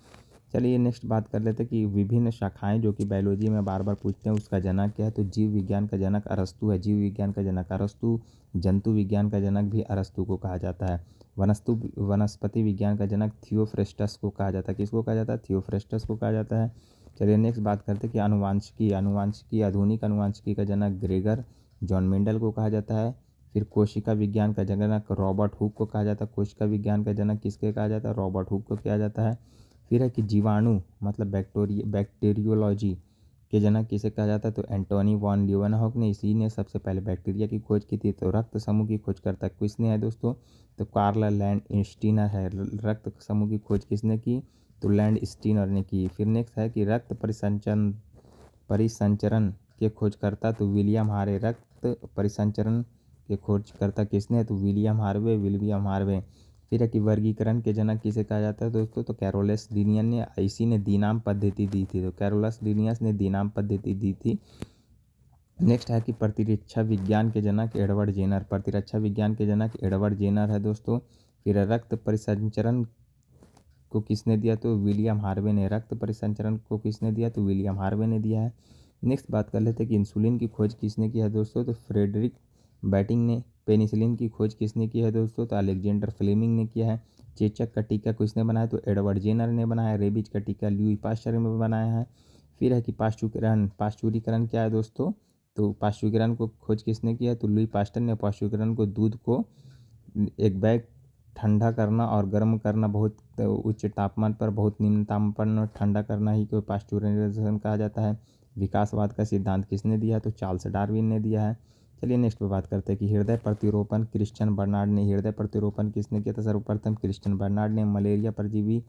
चलिए नेक्स्ट बात कर लेते हैं कि विभिन्न शाखाएं जो कि बायोलॉजी में बार बार पूछते हैं, उसका जनक क्या है, तो जीव विज्ञान का जनक अरस्तु है। जीव विज्ञान का जनक अरस्तु। जंतु विज्ञान का जनक भी अरस्तु को कहा जाता है। वनस्पति विज्ञान का जनक थियोफ्रेस्टस को कहा जाता है। किसको कहा जाता है, थियोफ्रेस्टस को कहा जाता है। चलिए नेक्स्ट बात करते हैं कि आनुवांशिकी आधुनिक आनुवांशिकी का जनक ग्रेगर जॉन मेंडल को कहा जाता है। फिर कोशिका विज्ञान का जनक रॉबर्ट हुक को कहा जाता है। कोशिका विज्ञान का जनक किसके कहा जाता है, रॉबर्ट हुक को किया जाता है। फिर है कि जीवाणु मतलब बैक्टीरियोलॉजी के जनक किसे कहा जाता है, तो एंटोनी वॉन ल्यूवेनहॉक ने, इसी ने सबसे पहले बैक्टीरिया की खोज की थी। तो रक्त समूह की खोजकर्ता किसने है दोस्तों, तो कार्ल लैंडस्टीनर है। रक्त समूह की खोज किसने की, तो लैंडस्टीनर ने की। फिर नेक्स्ट है कि रक्त परिसंचरण के खोजकर्ता, तो विलियम हार्वे। रक्त परिसंचरण के खोजकर्ता किसने है, तो विलियम हार्वे। फिर है कि वर्गीकरण के जनक किसे कहा जाता है दोस्तों, तो कैरोलस लिनियस ने, इसी ने दिनाम पद्धति दी थी। तो कैरोलस लिनियस ने दिनाम पद्धति दी थी। नेक्स्ट है कि प्रतिरक्षा विज्ञान के जनक एडवर्ड जेनर। प्रतिरक्षा विज्ञान के जनक एडवर्ड जेनर है दोस्तों। फिर रक्त परिसंचरण को किसने दिया, तो विलियम हार्वे ने। रक्त परिसंचरण को किसने दिया, तो विलियम हार्वे ने दिया है। नेक्स्ट बात कर लेते हैं कि इंसुलिन की खोज किसने की है दोस्तों, तो फ्रेडरिक बैटिंग ने। पेनिसिलिन की खोज किसने की है दोस्तों, तो अलेक्जेंडर फ्लेमिंग ने किया है। चेचक का टीका किसने बनाया, तो एडवर्ड जेनर ने बनाया। रेबीज का टीका ल्यूई पाश्चर ने बनाया है। फिर है कि पाश्चुरीकरण क्या है दोस्तों, तो पाश्चुरीकरण को खोज किसने किया, तो लुई पास्टर ने। पाश्चुरीकरण को दूध को एक बैग ठंडा करना और गर्म करना, बहुत उच्च तापमान पर बहुत निम्न तापमान पर ठंडा करना ही को पास्चुराइजेशन कहा जाता है। विकासवाद का सिद्धांत किसने दिया है? तो चार्ल्स डार्विन ने दिया है। चलिए नेक्स्ट पे बात करते हैं कि हृदय प्रतिरोपण क्रिश्चियन बर्नार्ड ने हृदय प्रतिरोपण किसने किया था? सर्वप्रथम क्रिश्चियन बर्नार्ड ने। मलेरिया परजीवी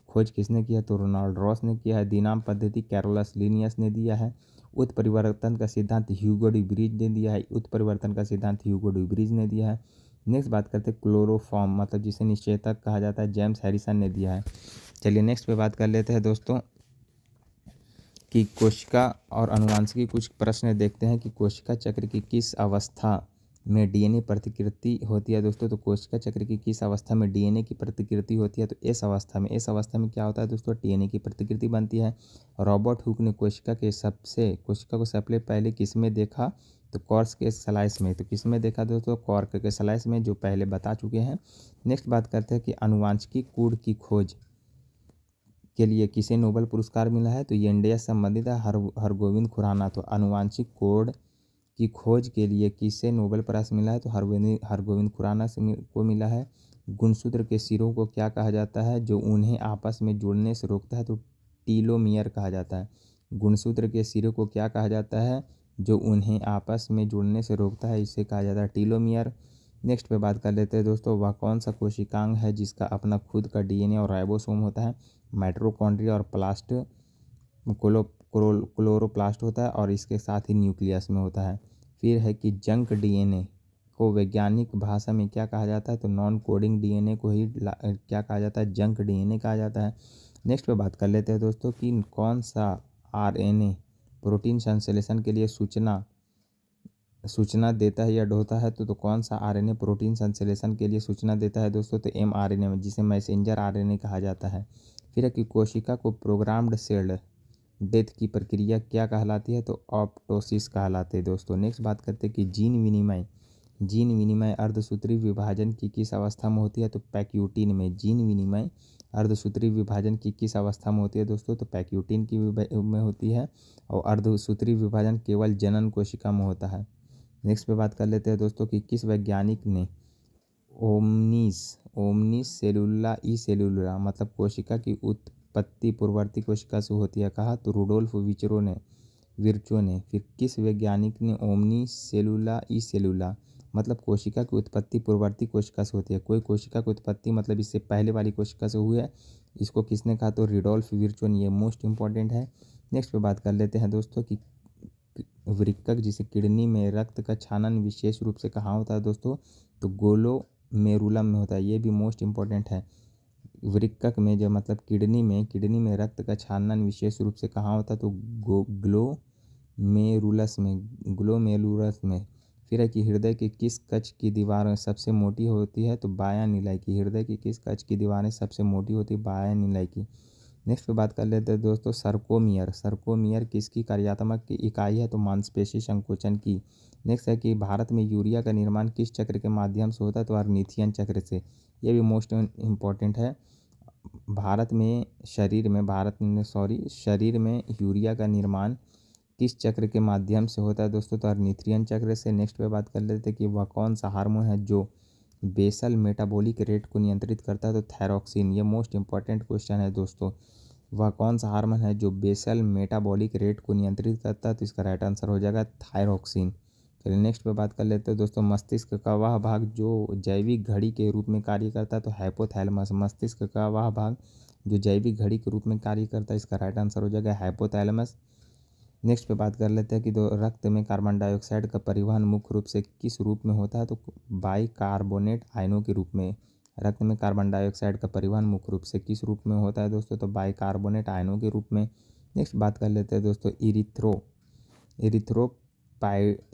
खोज किसने किया? तो रोनाल्ड रॉस ने किया है। दिनाम पद्धति कैरोलस लिनियस ने दिया है। उत्परिवर्तन का सिद्धांत ह्यूगो डी ब्रिज ने दिया है। उत्परिवर्तन का सिद्धांत ह्यूगो डी ब्रिज ने दिया है। नेक्स्ट बात करते हैं क्लोरोफॉर्म मतलब जिसे निषेचक कहा जाता है, जेम्स हैरिसन ने दिया है। चलिए नेक्स्ट पे बात कर लेते हैं दोस्तों कि कोशिका और आनुवंशिकी कुछ प्रश्न देखते हैं कि कोशिका चक्र की किस अवस्था में डीएनए प्रतिकृति होती है दोस्तों? तो कोशिका चक्र की किस अवस्था में डीएनए की प्रतिकृति होती है? तो इस अवस्था में क्या होता है दोस्तों? डीएनए की प्रतिकृति बनती है। रॉबर्ट हुक ने कोशिका को सबसे पहले किस में देखा? तो कॉर्क के स्लाइस में। तो किस में देखा दोस्तों? कॉर्क के स्लाइस में, जो पहले बता चुके हैं। नेक्स्ट बात करते हैं कि आनुवंशिकी कोड की खोज के लिए किसे नोबेल पुरस्कार मिला है? तो ये इंडिया से संबंधित है, हरगोविंद खुराना। तो आनुवंशिक कोड की खोज के लिए किसे नोबेल प्राइज मिला है? तो हरगोविंद खुराना को मिला है। गुणसूत्र के सिरों को क्या कहा जाता है जो उन्हें आपस में जुड़ने से रोकता है? तो टीलोमियर कहा जाता है। गुणसूत्र के सिरों को क्या कहा जाता है जो उन्हें आपस में जुड़ने से रोकता है? इसे कहा जाता है टीलोमियर। नेक्स्ट पे बात कर लेते हैं दोस्तों, वह कौन सा कोशिकांग है जिसका अपना खुद का डीएनए और राइबोसोम होता है? माइटोकॉन्ड्रिया और क्लोरोप्लास्ट होता है और इसके साथ ही न्यूक्लियस में होता है। फिर है कि जंक डीएनए को वैज्ञानिक भाषा में क्या कहा जाता है? तो नॉन कोडिंग डीएनए को ही क्या कहा जाता है? जंक डीएनए कहा जाता है। नेक्स्ट पे बात कर लेते हैं दोस्तों कि कौन सा आरएनए प्रोटीन संश्लेषण के लिए सूचना देता है या ढोता है? तो कौन सा आरएनए प्रोटीन संश्लेषण के लिए सूचना देता है दोस्तों? तो एमआरएनए में, जिसे मैसेंजर आरएनए कहा जाता है। फिर है कि कोशिका को प्रोग्राम्ड सेल डेथ की प्रक्रिया क्या कहलाती है? तो ऑप्टोसिस कहलाते हैं दोस्तों। नेक्स्ट बात करते हैं कि जीन विनिमय अर्धसूत्री विभाजन की किस अवस्था में होती है? तो पैक्यूटिन में। जीन विनिमय अर्धसूत्री विभाजन की किस अवस्था में होती है दोस्तों? तो पैक्यूटिन की में होती है। और अर्धसूत्री विभाजन केवल जनन कोशिका में होता है। नेक्स्ट पे बात कर लेते हैं दोस्तों कि किस वैज्ञानिक ने ओमनिस सेलुला ई सेलुला मतलब कोशिका की उत्पत्ति पूर्ववर्ती कोशिका से होती है कहा? तो रुडोल्फ विर्चो ने। फिर किस वैज्ञानिक ने ओमनिस सेलुला ई सेलुला मतलब कोशिका की उत्पत्ति पूर्ववर्ती कोशिका से होती है? कोई कोशिका की उत्पत्ति मतलब इससे पहले वाली कोशिका से हुई है, इसको किसने कहा? तो रुडोल्फ विर्चो ने। ये मोस्ट इंपॉर्टेंट है। नेक्स्ट पे बात कर लेते हैं दोस्तों कि वृक्कक जिसे किडनी में रक्त का छानन विशेष रूप से कहाँ होता है दोस्तों? तो ग्लोमेरुलम में होता है। ये भी मोस्ट इंपॉर्टेंट है। वृक्कक में जो मतलब किडनी में रक्त का छानन विशेष रूप से कहाँ होता है? तो ग्लोमेरुलस में। फिर है कि हृदय की किस कक्ष की दीवार सबसे मोटी होती है? तो बायां नीलाई की। हृदय की किस कक्ष की दीवारें सबसे मोटी होती है? बायां नीलाई की। नेक्स्ट पे बात कर लेते हैं दोस्तों सर्कोमियर किसकी कार्यात्मक की इकाई है? तो मांसपेशी संकोचन की। नेक्स्ट है कि भारत में यूरिया का निर्माण किस चक्र के माध्यम से होता है? तो अर्निथियन चक्र से। ये भी मोस्ट इम्पॉर्टेंट है। शरीर में यूरिया का निर्माण किस चक्र के माध्यम से होता है दोस्तों? तो अर्निथियन चक्र से। नेक्स्ट पे बात कर लेते हैं कि वह कौन सा हार्मोन है जो बेसल मेटाबॉलिक रेट को नियंत्रित करता है? तो थायरॉक्सिन। ये मोस्ट इंपॉर्टेंट क्वेश्चन है दोस्तों। वह कौन सा हार्मोन है जो बेसल मेटाबॉलिक रेट को नियंत्रित करता है? तो इसका राइट आंसर हो जाएगा थायरॉक्सिन। चलिए नेक्स्ट पे बात कर लेते हैं दोस्तों, मस्तिष्क का वह भाग जो जैविक घड़ी के रूप में कार्य करता है? तो हाइपोथैलेमस। मस्तिष्क का वह भाग जो जैविक घड़ी के रूप में कार्य करता है, इसका राइट आंसर हो जाएगा हाइपोथैलेमस। नेक्स्ट पे बात कर लेते हैं कि रक्त में कार्बन डाइऑक्साइड का परिवहन मुख्य रूप से किस रूप में होता है? तो बाइकार्बोनेट आयनों के रूप में। रक्त में कार्बन डाइऑक्साइड का परिवहन मुख्य रूप से किस रूप में होता है दोस्तों? तो बाइकार्बोनेट आयनों के रूप में। नेक्स्ट बात कर लेते हैं दोस्तों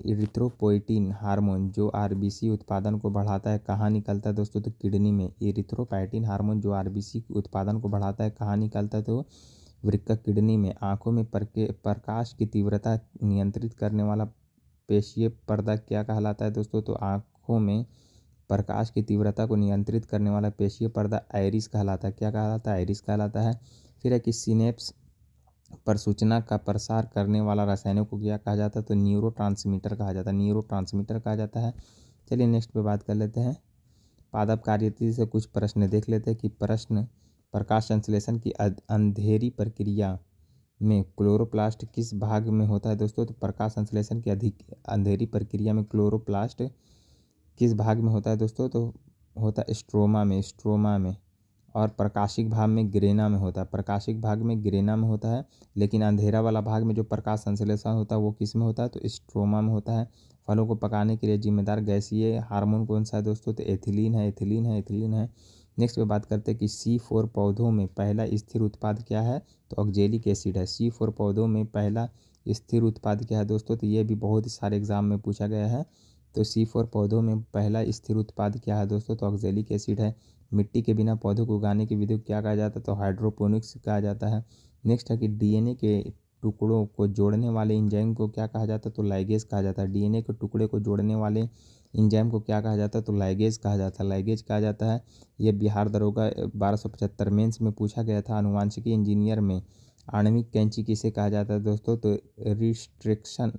इरिथ्रोपोइटिन हार्मोन जो आरबीसी उत्पादन को बढ़ाता है कहाँ निकलता है दोस्तों? तो किडनी में। इरिथ्रोपोइटिन हार्मोन जो आरबीसी उत्पादन को बढ़ाता है कहाँ निकलता है? तो वृक्कक किडनी में। आंखों में प्रकाश की तीव्रता नियंत्रित करने वाला पेशीय पर्दा क्या कहलाता है दोस्तों? तो आंखों में प्रकाश की तीव्रता को नियंत्रित करने वाला पेशीय पर्दा आइरिस कहलाता है। क्या कहलाता है? आइरिस कहलाता है। फिर है कि सिनेप्स पर सूचना का प्रसार करने वाला रसायनों को क्या कहा जाता है? तो न्यूरोट्रांसमीटर कहा जाता है। चलिए नेक्स्ट पे बात कर लेते हैं, पादप कार्यविधि से कुछ प्रश्न देख लेते हैं कि प्रकाश संश्लेषण की अंधेरी प्रक्रिया में क्लोरोप्लास्ट किस भाग में होता है दोस्तों? तो प्रकाश संश्लेषण की अधिक अंधेरी प्रक्रिया में क्लोरोप्लास्ट किस भाग में होता है दोस्तों? तो होता है स्ट्रोमा में। और प्रकाशिक भाग में ग्रेना में होता है, प्रकाशिक भाग में ग्रेना में होता है। लेकिन अंधेरा वाला भाग में जो प्रकाश संश्लेषण होता है वो किस में होता है? तो स्ट्रोमा में होता है। फलों को पकाने के लिए जिम्मेदार गैसीय हार्मोन कौन सा है दोस्तों? तो एथिलीन है। नेक्स्ट पे बात करते हैं कि C4 पौधों में पहला स्थिर उत्पाद क्या है? तो ऑक्जेलिक एसिड है। C4 पौधों में पहला स्थिर उत्पाद क्या है दोस्तों? तो ये भी बहुत ही सारे एग्जाम में पूछा गया है। तो C4 पौधों में पहला स्थिर उत्पाद क्या है दोस्तों? तो ऑक्जेलिक एसिड है। मिट्टी के बिना पौधों को उगाने की विधि को क्या कहा जाता है? तो हाइड्रोपोनिक्स कहा जाता है। नेक्स्ट है कि डीएनए के टुकड़ों को जोड़ने वाले एंजाइम को क्या कहा जाता है? तो लाइगेज कहा जाता है। डीएनए के टुकड़े को जोड़ने वाले एंजाइम को क्या कहा जाता है? तो लाइगेज कहा जाता है। ये बिहार दरोगा 1275 मेंस में पूछा गया था। आनुवांशिकी इंजीनियर में आणविक कैंची किसे कहा जाता है दोस्तों? तो रिस्ट्रिक्शन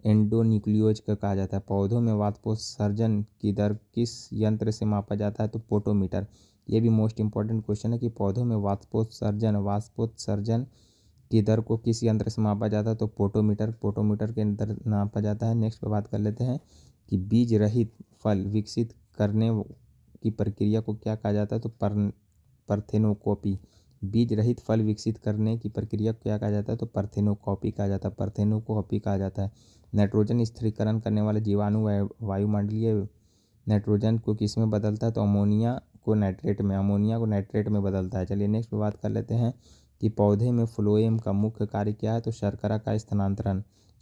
एंडोन्यूक्लियोज का कहा जाता है। पौधों में वाष्पोत्सर्जन की दर किस यंत्र से मापा जाता है? तो पोटोमीटर। ये भी मोस्ट इंपॉर्टेंट क्वेश्चन है कि पौधों में वाष्पोत्सर्जन की दर को किस यंत्र से मापा जाता है? तो पोटोमीटर के अंदर नापा जाता है। नेक्स्ट पे बात कर लेते हैं कि बीज रहित फल विकसित करने की प्रक्रिया को क्या कहा जाता है? तो पार्थेनोकॉपी। बीज रहित फल विकसित करने की प्रक्रिया को क्या कहा जाता है? तो पार्थेनोकॉपी कहा जाता है। नाइट्रोजन स्थिरीकरण करने वाले जीवाणु वायुमंडलीय नाइट्रोजन को किस में बदलता है? तो अमोनिया को नाइट्रेट में बदलता है। चलिए नेक्स्ट पे बात कर लेते हैं कि पौधे में फ्लोएम का मुख्य कार्य क्या है? तो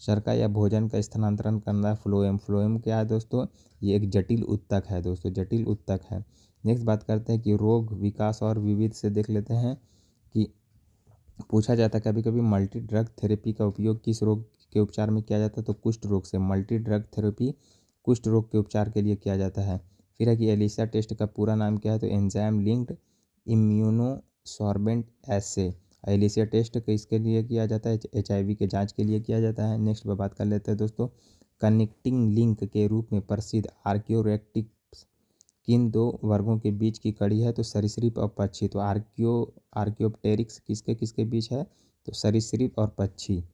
शर्करा या भोजन का स्थानांतरण करना है फ्लोएम क्या है दोस्तों? ये एक जटिल उत्तक है दोस्तों, जटिल उत्तक है। नेक्स्ट बात करते हैं कि रोग विकास और विविध से देख लेते हैं कि पूछा जाता है कभी कभी मल्टी ड्रग थेरेपी का उपयोग किस रोग के उपचार में किया जाता है? तो कुष्ठ रोग से। मल्टी ड्रग थेरेपी कुष्ठ रोग के उपचार के लिए किया जाता है। फिर है कि एलिसा टेस्ट का पूरा नाम क्या है? तो एंजाइम लिंक्ड इम्यूनोसॉर्बेंट एसे। एलिसा टेस्ट किसके लिए किया जाता है? HIV के जांच के लिए किया जाता है। नेक्स्ट पे बात कर लेते हैं दोस्तों, कनेक्टिंग लिंक के रूप में प्रसिद्ध आर्कियोरेक्टिक्स किन दो वर्गों के बीच की कड़ी है? तो सरीसृप और पक्षी। तो आर्कियोप्टेरिक्स किसके किसके बीच है? तो सरीसृप और पक्षी।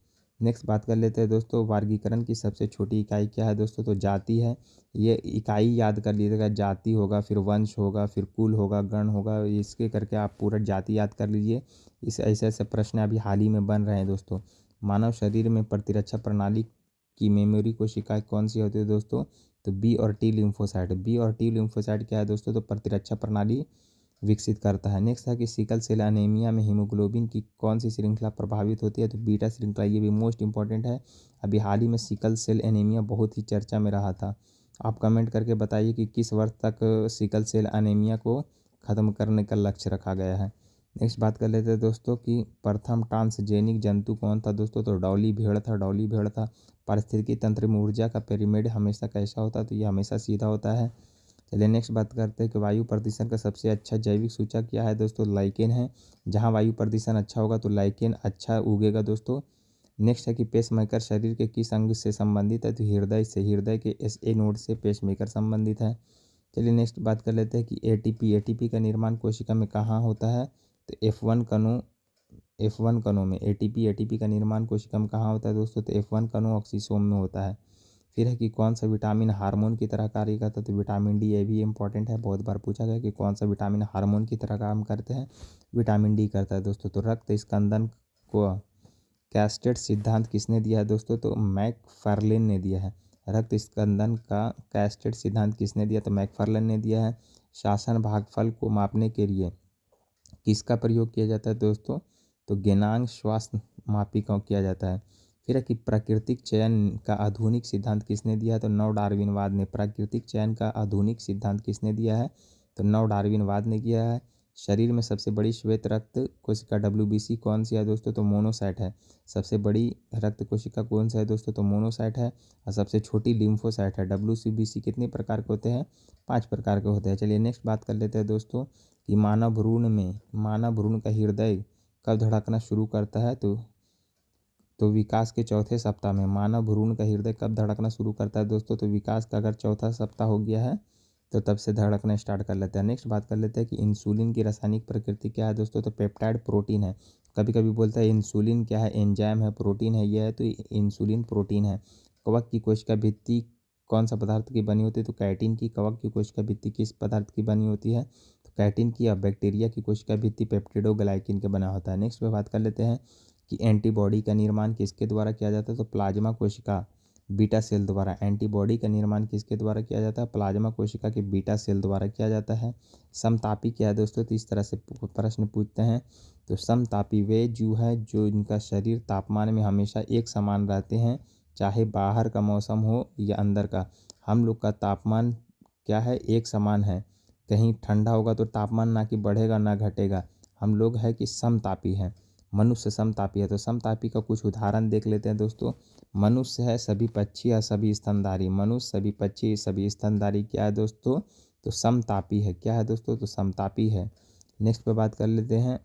नेक्स्ट बात कर लेते हैं दोस्तों, वर्गीकरण की सबसे छोटी इकाई क्या है दोस्तों? तो जाति है। ये इकाई याद कर लीजिएगा, जाति होगा, फिर वंश होगा, फिर कुल होगा, गण होगा, इसके करके आप पूरा जाति याद कर लीजिए। इस ऐसे ऐसे प्रश्न अभी हाल ही में बन रहे हैं दोस्तों। मानव शरीर में प्रतिरक्षा प्रणाली की मेमोरी कोशिकाएं कौन सी होती है दोस्तों? तो बी और टी लिम्फोसाइट क्या है दोस्तों? तो प्रतिरक्षा प्रणाली विकसित करता है। नेक्स्ट है कि सिकल सेल एनीमिया में हीमोग्लोबिन की कौन सी श्रृंखला प्रभावित होती है? तो बीटा श्रृंखला। ये भी मोस्ट इंपॉर्टेंट है। अभी हाल ही में सिकल सेल एनीमिया बहुत ही चर्चा में रहा था। आप कमेंट करके बताइए कि किस वर्ष तक सिकल सेल एनीमिया को ख़त्म करने का लक्ष्य रखा गया है। नेक्स्ट बात कर लेते हैं दोस्तों कि प्रथम ट्रांसजेनिक जंतु कौन था दोस्तों? तो डॉली भेड़ था। पारिस्थितिकी तंत्र में ऊर्जा का पिरामिड हमेशा कैसा होता है? तो ये हमेशा सीधा होता है। चलिए नेक्स्ट बात करते हैं कि वायु प्रदूषण का सबसे अच्छा जैविक सूचक क्या है दोस्तों? लाइकेन है। जहाँ वायु प्रदूषण अच्छा होगा तो लाइकेन अच्छा उगेगा दोस्तों। नेक्स्ट है कि पेसमेकर शरीर के किस अंग से संबंधित है? तो हृदय से। हृदय के SA नोड से पेसमेकर संबंधित है। चलिए नेक्स्ट बात कर लेते हैं कि ATP का निर्माण कोशिका में कहाँ होता है? तो F1 कणों में। ATP का निर्माण कोशिका में कहाँ होता है दोस्तों? तो F1 कणों ऑक्सीसोम में होता है। फिर है कि कौन सा विटामिन हार्मोन की तरह कार्य करता है? तो विटामिन डी। ये भी इंपॉर्टेंट है, बहुत बार पूछा गया कि कौन सा विटामिन हार्मोन की तरह काम करते हैं? विटामिन डी करता है दोस्तों। तो रक्त स्कंदन को कैस्केड सिद्धांत किसने दिया है दोस्तों? तो मैकफार्लेन ने दिया है। रक्त स्कंदन का कैस्केड सिद्धांत किसने दिया? तो मैकफार्लेन ने दिया है। शासन भागफल को मापने के लिए किसका प्रयोग किया जाता है दोस्तों? तो गेनांग स्वास्थ्य मापी का किया जाता है। फिर है कि प्राकृतिक चयन का आधुनिक सिद्धांत किसने दिया है? तो नव डार्विनवाद ने। प्राकृतिक चयन का आधुनिक सिद्धांत किसने दिया है? तो नव डार्विनवाद ने किया है। शरीर में सबसे बड़ी श्वेत रक्त कोशिका WBC कौन सी है दोस्तों? तो मोनोसाइट है। सबसे बड़ी रक्त कोशिका कौन सा है दोस्तों? तो मोनोसाइट है। और सबसे छोटी लिम्फोसाइट है। WBC कितने प्रकार के होते हैं? 5 प्रकार के होते हैं। चलिए नेक्स्ट बात कर लेते हैं दोस्तों कि मानव भ्रूण का हृदय कब धड़कना शुरू करता है? तो विकास के चौथे सप्ताह में। मानव भ्रूण का हृदय कब धड़कना शुरू करता है दोस्तों? तो विकास का अगर चौथा सप्ताह हो गया है तो तब से धड़कना स्टार्ट कर लेते हैं। नेक्स्ट बात कर लेते हैं कि इंसुलिन की रासायनिक प्रकृति क्या है दोस्तों, तो पेप्टाइड प्रोटीन है। कभी कभी बोलता है इंसुलिन क्या है, एंजाइम है, प्रोटीन है, यह है, तो इंसुलिन प्रोटीन है। कवक की कोशिका भित्ति कौन सा पदार्थ की बनी होती है, तो कैटिन की। कवक की कोशिका भित्ति किस पदार्थ की बनी होती है, तो कैटिन की। या बैक्टीरिया की कोशिका भित्ति पेप्टिडोग्लाइकिन के बना होता है। नेक्स्ट पे बात कर लेते हैं कि एंटीबॉडी का निर्माण किसके द्वारा किया जाता है, तो प्लाज्मा कोशिका बीटा सेल द्वारा। एंटीबॉडी का निर्माण किसके द्वारा किया जाता है, प्लाज्मा कोशिका के बीटा सेल द्वारा किया जाता है। समतापी क्या है दोस्तों, तो इस तरह से प्रश्न पूछते हैं। तो समतापी वे जीव है जो इनका शरीर तापमान में हमेशा एक समान रहते हैं, चाहे बाहर का मौसम हो या अंदर का। हम लोग का तापमान क्या है, एक समान है। कहीं ठंडा होगा तो तापमान ना कि बढ़ेगा ना घटेगा। हम लोग है कि समतापी हैं। मनुष्य समतापी है। तो समतापी का कुछ उदाहरण देख लेते हैं दोस्तों। मनुष्य है, सभी पक्षी या सभी स्तनधारी। मनुष्य, सभी पक्षी, सभी स्तनधारी क्या है दोस्तों, तो समतापी है। क्या है दोस्तों, तो समतापी है। नेक्स्ट पे बात कर लेते हैं,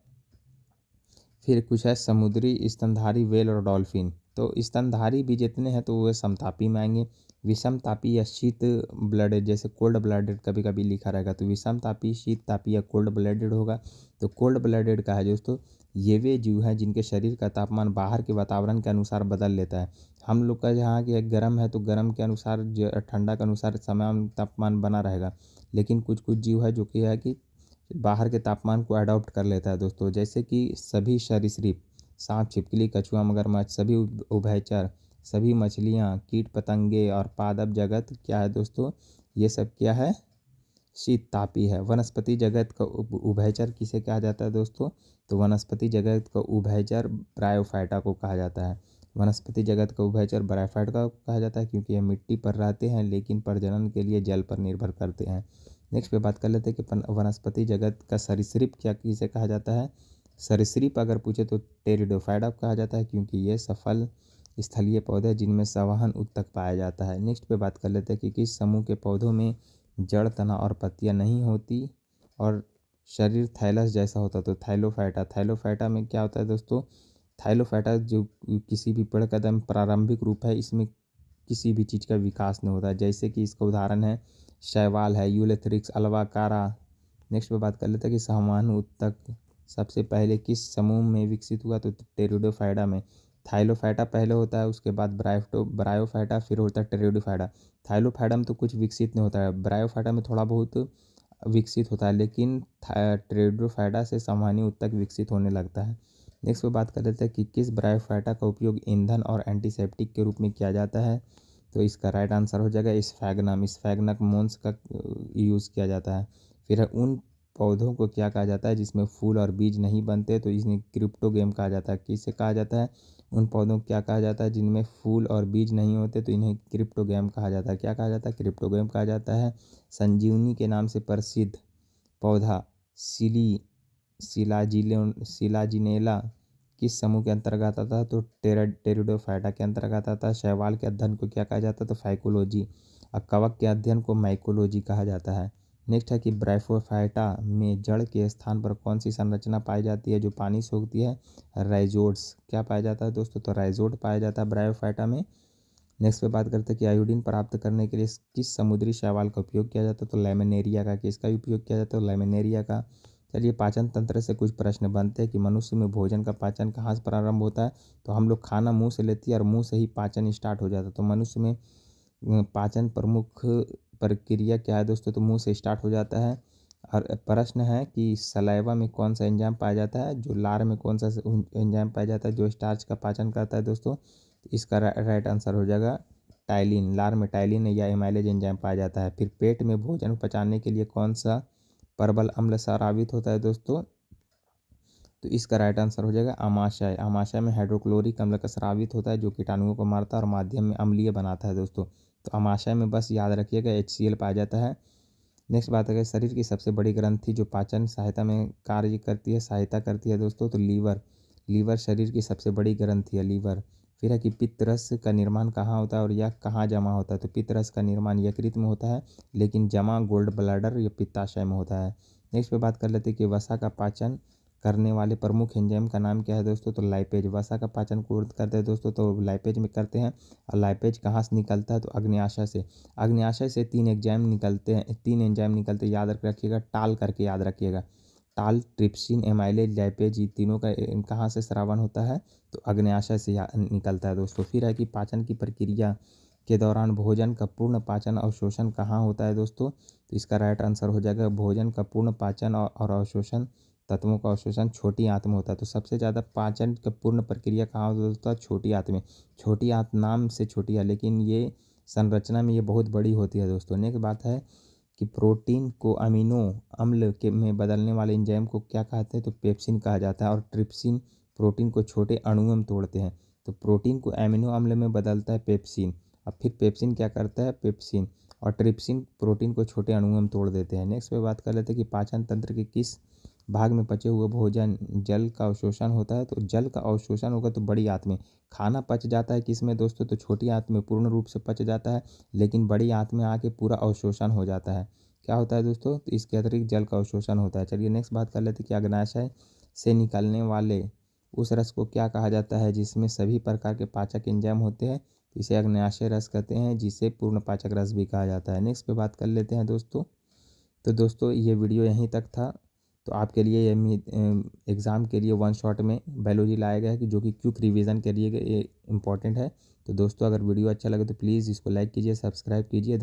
फिर कुछ है समुद्री स्तनधारी व्हेल और डॉल्फिन। तो स्तनधारी भी जितने हैं तो वे समतापी में आएंगे। विषमतापी या शीत ब्लडेड, जैसे कोल्ड ब्लडेड कभी कभी लिखा रहेगा, तो विषमतापी, शीततापी या कोल्ड ब्लडेड होगा। तो कोल्ड ब्लडेड का है दोस्तों, ये वे जीव हैं जिनके शरीर का तापमान बाहर के वातावरण के अनुसार बदल लेता है। हम लोग का जहाँ के गर्म है तो गर्म के अनुसार, ठंडा के अनुसार समान तापमान बना रहेगा। लेकिन कुछ कुछ जीव है जो कि है कि बाहर के तापमान को अडॉप्ट कर लेता है दोस्तों, जैसे कि सभी सरीसृप, सांप, छिपकली, कछुआ, मगरमच्छ, सभी उभयचर, सभी मछलियाँ, कीट पतंगे और पादप जगत क्या है दोस्तों, ये सब क्या है, शीततापी है। वनस्पति जगत का उभयचर किसे कहा जाता है दोस्तों, तो वनस्पति जगत का उभयचर ब्रायोफाइटा को कहा जाता है। वनस्पति जगत का उभयचर ब्रायोफाइटा को कहा जाता है क्योंकि ये मिट्टी पर रहते हैं लेकिन प्रजनन के लिए जल पर निर्भर करते हैं। नेक्स्ट पे बात कर लेते हैं कि वनस्पति जगत का सरीसृप क्या किसे कहा जाता है। सरीसृप अगर पूछे तो टेरिडोफाइटा कहा जाता है क्योंकि ये सफल स्थलीय पौधे जिनमें संवहन उत्तक पाया जाता है। नेक्स्ट पे बात कर लेते हैं कि किस समूह के पौधों में जड़, तना और पत्तियां नहीं होती और शरीर थैलस जैसा होता, तो थैलोफाइटा। थैलोफाइटा में क्या होता है दोस्तों, थैलोफाइटा जो किसी भी पेड़ का एकदम प्रारंभिक रूप है, इसमें किसी भी चीज़ का विकास नहीं होता। जैसे कि इसका उदाहरण है शैवाल है, यूलेथ्रिक्स, अल्वाकारा। नेक्स्ट पे बात कर लेते हैं कि संवहन उत्तक सबसे पहले किस समूह में विकसित हुआ, तो टेरिडोफाइटा में। थाइलोफाइटा पहले होता है, उसके बाद ब्रायोफाइटा, फिर होता है टेरिडोफाइटा। थाइलोफाइटा में तो कुछ विकसित नहीं होता है, ब्रायोफाइटा में थोड़ा बहुत विकसित होता है, लेकिन टेरिडोफाइटा से संवहनी उत्तक विकसित होने लगता है। नेक्स्ट पे बात कर लेते हैं कि किस ब्रायोफाइटा का उपयोग ईंधन और एंटीसेप्टिक के रूप में किया जाता है, तो इसका राइट आंसर हो जाएगा स्फैग्नम। स्फैग्नम मोन्स का यूज़ किया जाता है। फिर उन पौधों को क्या कहा जाता है जिसमें फूल और बीज नहीं बनते, तो इन्हें क्रिप्टोगेम कहा जाता है। किसे कहा जाता है, उन पौधों को क्या कहा जाता है जिनमें फूल और बीज नहीं होते, तो इन्हें क्रिप्टोगेम कहा जाता है। क्या कहा जाता है, क्रिप्टोगेम कहा जाता है। संजीवनी के नाम से प्रसिद्ध पौधा सिलाजिनेला किस समूह के अंतर्गत आता है, तो टेरिडोफाइटा के अंतर्गत आता है। शैवाल के अध्ययन को क्या कहा जाता है, तो फाइकोलॉजी। और कवक के अध्ययन को माइकोलॉजी कहा जाता है। नेक्स्ट है कि ब्रायोफाइटा में जड़ के स्थान पर कौन सी संरचना पाई जाती है जो पानी सोखती है, राइजोड्स। क्या पाया जाता है दोस्तों, तो राइजोड पाया जाता है ब्रायोफाइटा में। नेक्स्ट पे बात करते हैं कि आयोडीन प्राप्त करने के लिए किस समुद्री शैवाल का उपयोग किया जाता है, तो लैमिनेरिया का। किसका उपयोग किया जाता है, लैमिनेरिया का। चलिए पाचन तंत्र से कुछ प्रश्न बनते हैं कि मनुष्य में भोजन का पाचन कहाँ से प्रारंभ होता है, तो हम लोग खाना मुंह से लेती है और मुंह से ही पाचन स्टार्ट हो जाता है। तो मनुष्य में पाचन प्रमुख प्रक्रिया क्या है दोस्तों, तो मुंह से स्टार्ट हो जाता है। और प्रश्न है कि सलाइवा में कौन सा एंजाइम पाया जाता है, जो लार में कौन सा एंजाइम पाया जाता है जो स्टार्च का पाचन करता है दोस्तों, तो इसका राइट आंसर हो जाएगा टाइलिन। लार में टाइलिन या एमाइलेज एंजाइम पाया जाता है। फिर पेट में भोजन पचाने के लिए कौन सा परबल अम्ल स्रावित होता है दोस्तों, तो इसका राइट आंसर हो जाएगा आमाशय। आमाशय में हाइड्रोक्लोरिक अम्ल का स्रावित होता है जो कीटाणुओं को मारता है और माध्यम में अम्लीय बनाता है दोस्तों। तो आमाशय में बस याद रखिएगा HCl पाया जाता है। नेक्स्ट बात है शरीर की सबसे बड़ी ग्रंथि जो पाचन सहायता में कार्य करती है, सहायता करती है दोस्तों, तो लीवर। लीवर शरीर की सबसे बड़ी ग्रंथि है, लीवर। फिर है कि पित्त रस का निर्माण कहाँ होता है और यह कहाँ जमा होता है, तो पित्त रस का निर्माण यकृत में होता है लेकिन जमा गोल्ड ब्लैडर या पित्ताशय में होता है। नेक्स्ट पे बात कर लेते हैं कि वसा का पाचन करने वाले प्रमुख एंजाइम का नाम क्या है दोस्तों? तो लाइपेज। वसा का पाचन कौन करते हैं दोस्तों? तो लाइपेज में करते हैं। और लाइपेज कहाँ से निकलता है? तो अग्न्याशय से। अग्न्याशय से 3 एंजाइम निकलते हैं, 3 एंजाइम निकलते हैं, याद रखिएगा, टाल करके याद रखिएगा। टाल, ट्रिप्सिन, एमाइलेज, लाइपेज, ये तीनों का कहाँ से स्रावन होता है? तो अग्न्याशय से निकलता है दोस्तों। फिर है कि पाचन की प्रक्रिया के दौरान भोजन का पूर्ण पाचन अवशोषण कहाँ होता है दोस्तों? तो इसका राइट आंसर हो जाएगा भोजन का पूर्ण पाचन और अवशोषण, तत्वों का अवशोषण छोटी आंत में होता है। तो सबसे ज़्यादा पाचन का पूर्ण प्रक्रिया कहाँ होता है? छोटी आंत में। छोटी आंत नाम से छोटी है, लेकिन ये संरचना में ये बहुत बड़ी होती है दोस्तों। नेक्स्ट बात है कि प्रोटीन को अमीनो अम्ल के में बदलने वाले एंजाइम को क्या कहते हैं? तो पेप्सिन कहा जाता है। और ट्रिप्सिन प्रोटीन को छोटे अणुओं में तोड़ते हैं। तो प्रोटीन को अमीनो अम्ल में बदलता है पेप्सिन, और फिर पेप्सिन क्या करता है? पेप्सिन और ट्रिप्सिन प्रोटीन को छोटे अणुओं में तोड़ देते हैं। नेक्स्ट पे बात कर लेते हैं कि पाचन तंत्र के किस भाग में पचे हुए भोजन जल का अवशोषण होता है? तो जल का अवशोषण होगा तो बड़ी आंत में। खाना पच जाता है किस में दोस्तों? तो छोटी आंत में पूर्ण रूप से पच जाता है, लेकिन बड़ी आंत में आके पूरा अवशोषण हो जाता है। क्या होता है दोस्तों? तो इसके अतिरिक्त जल का अवशोषण होता है। चलिए नेक्स्ट बात कर लेते हैं कि अग्न्याशय से निकलने वाले उस रस को क्या कहा जाता है जिसमें सभी प्रकार के पाचक एंजाइम होते हैं? तो इसे अग्न्याशय रस कहते हैं, जिसे पूर्ण पाचक रस भी कहा जाता है। नेक्स्ट पे बात कर लेते हैं दोस्तों। तो दोस्तों ये वीडियो यहीं तक था। तो आपके लिए ये एग्ज़ाम के लिए वन शॉट में बायोलॉजी लाया गया है कि जो कि क्विक रिवीजन के लिए ये इम्पोर्टेंट है। तो दोस्तों अगर वीडियो अच्छा लगे तो प्लीज़ इसको लाइक कीजिए, सब्सक्राइब कीजिए।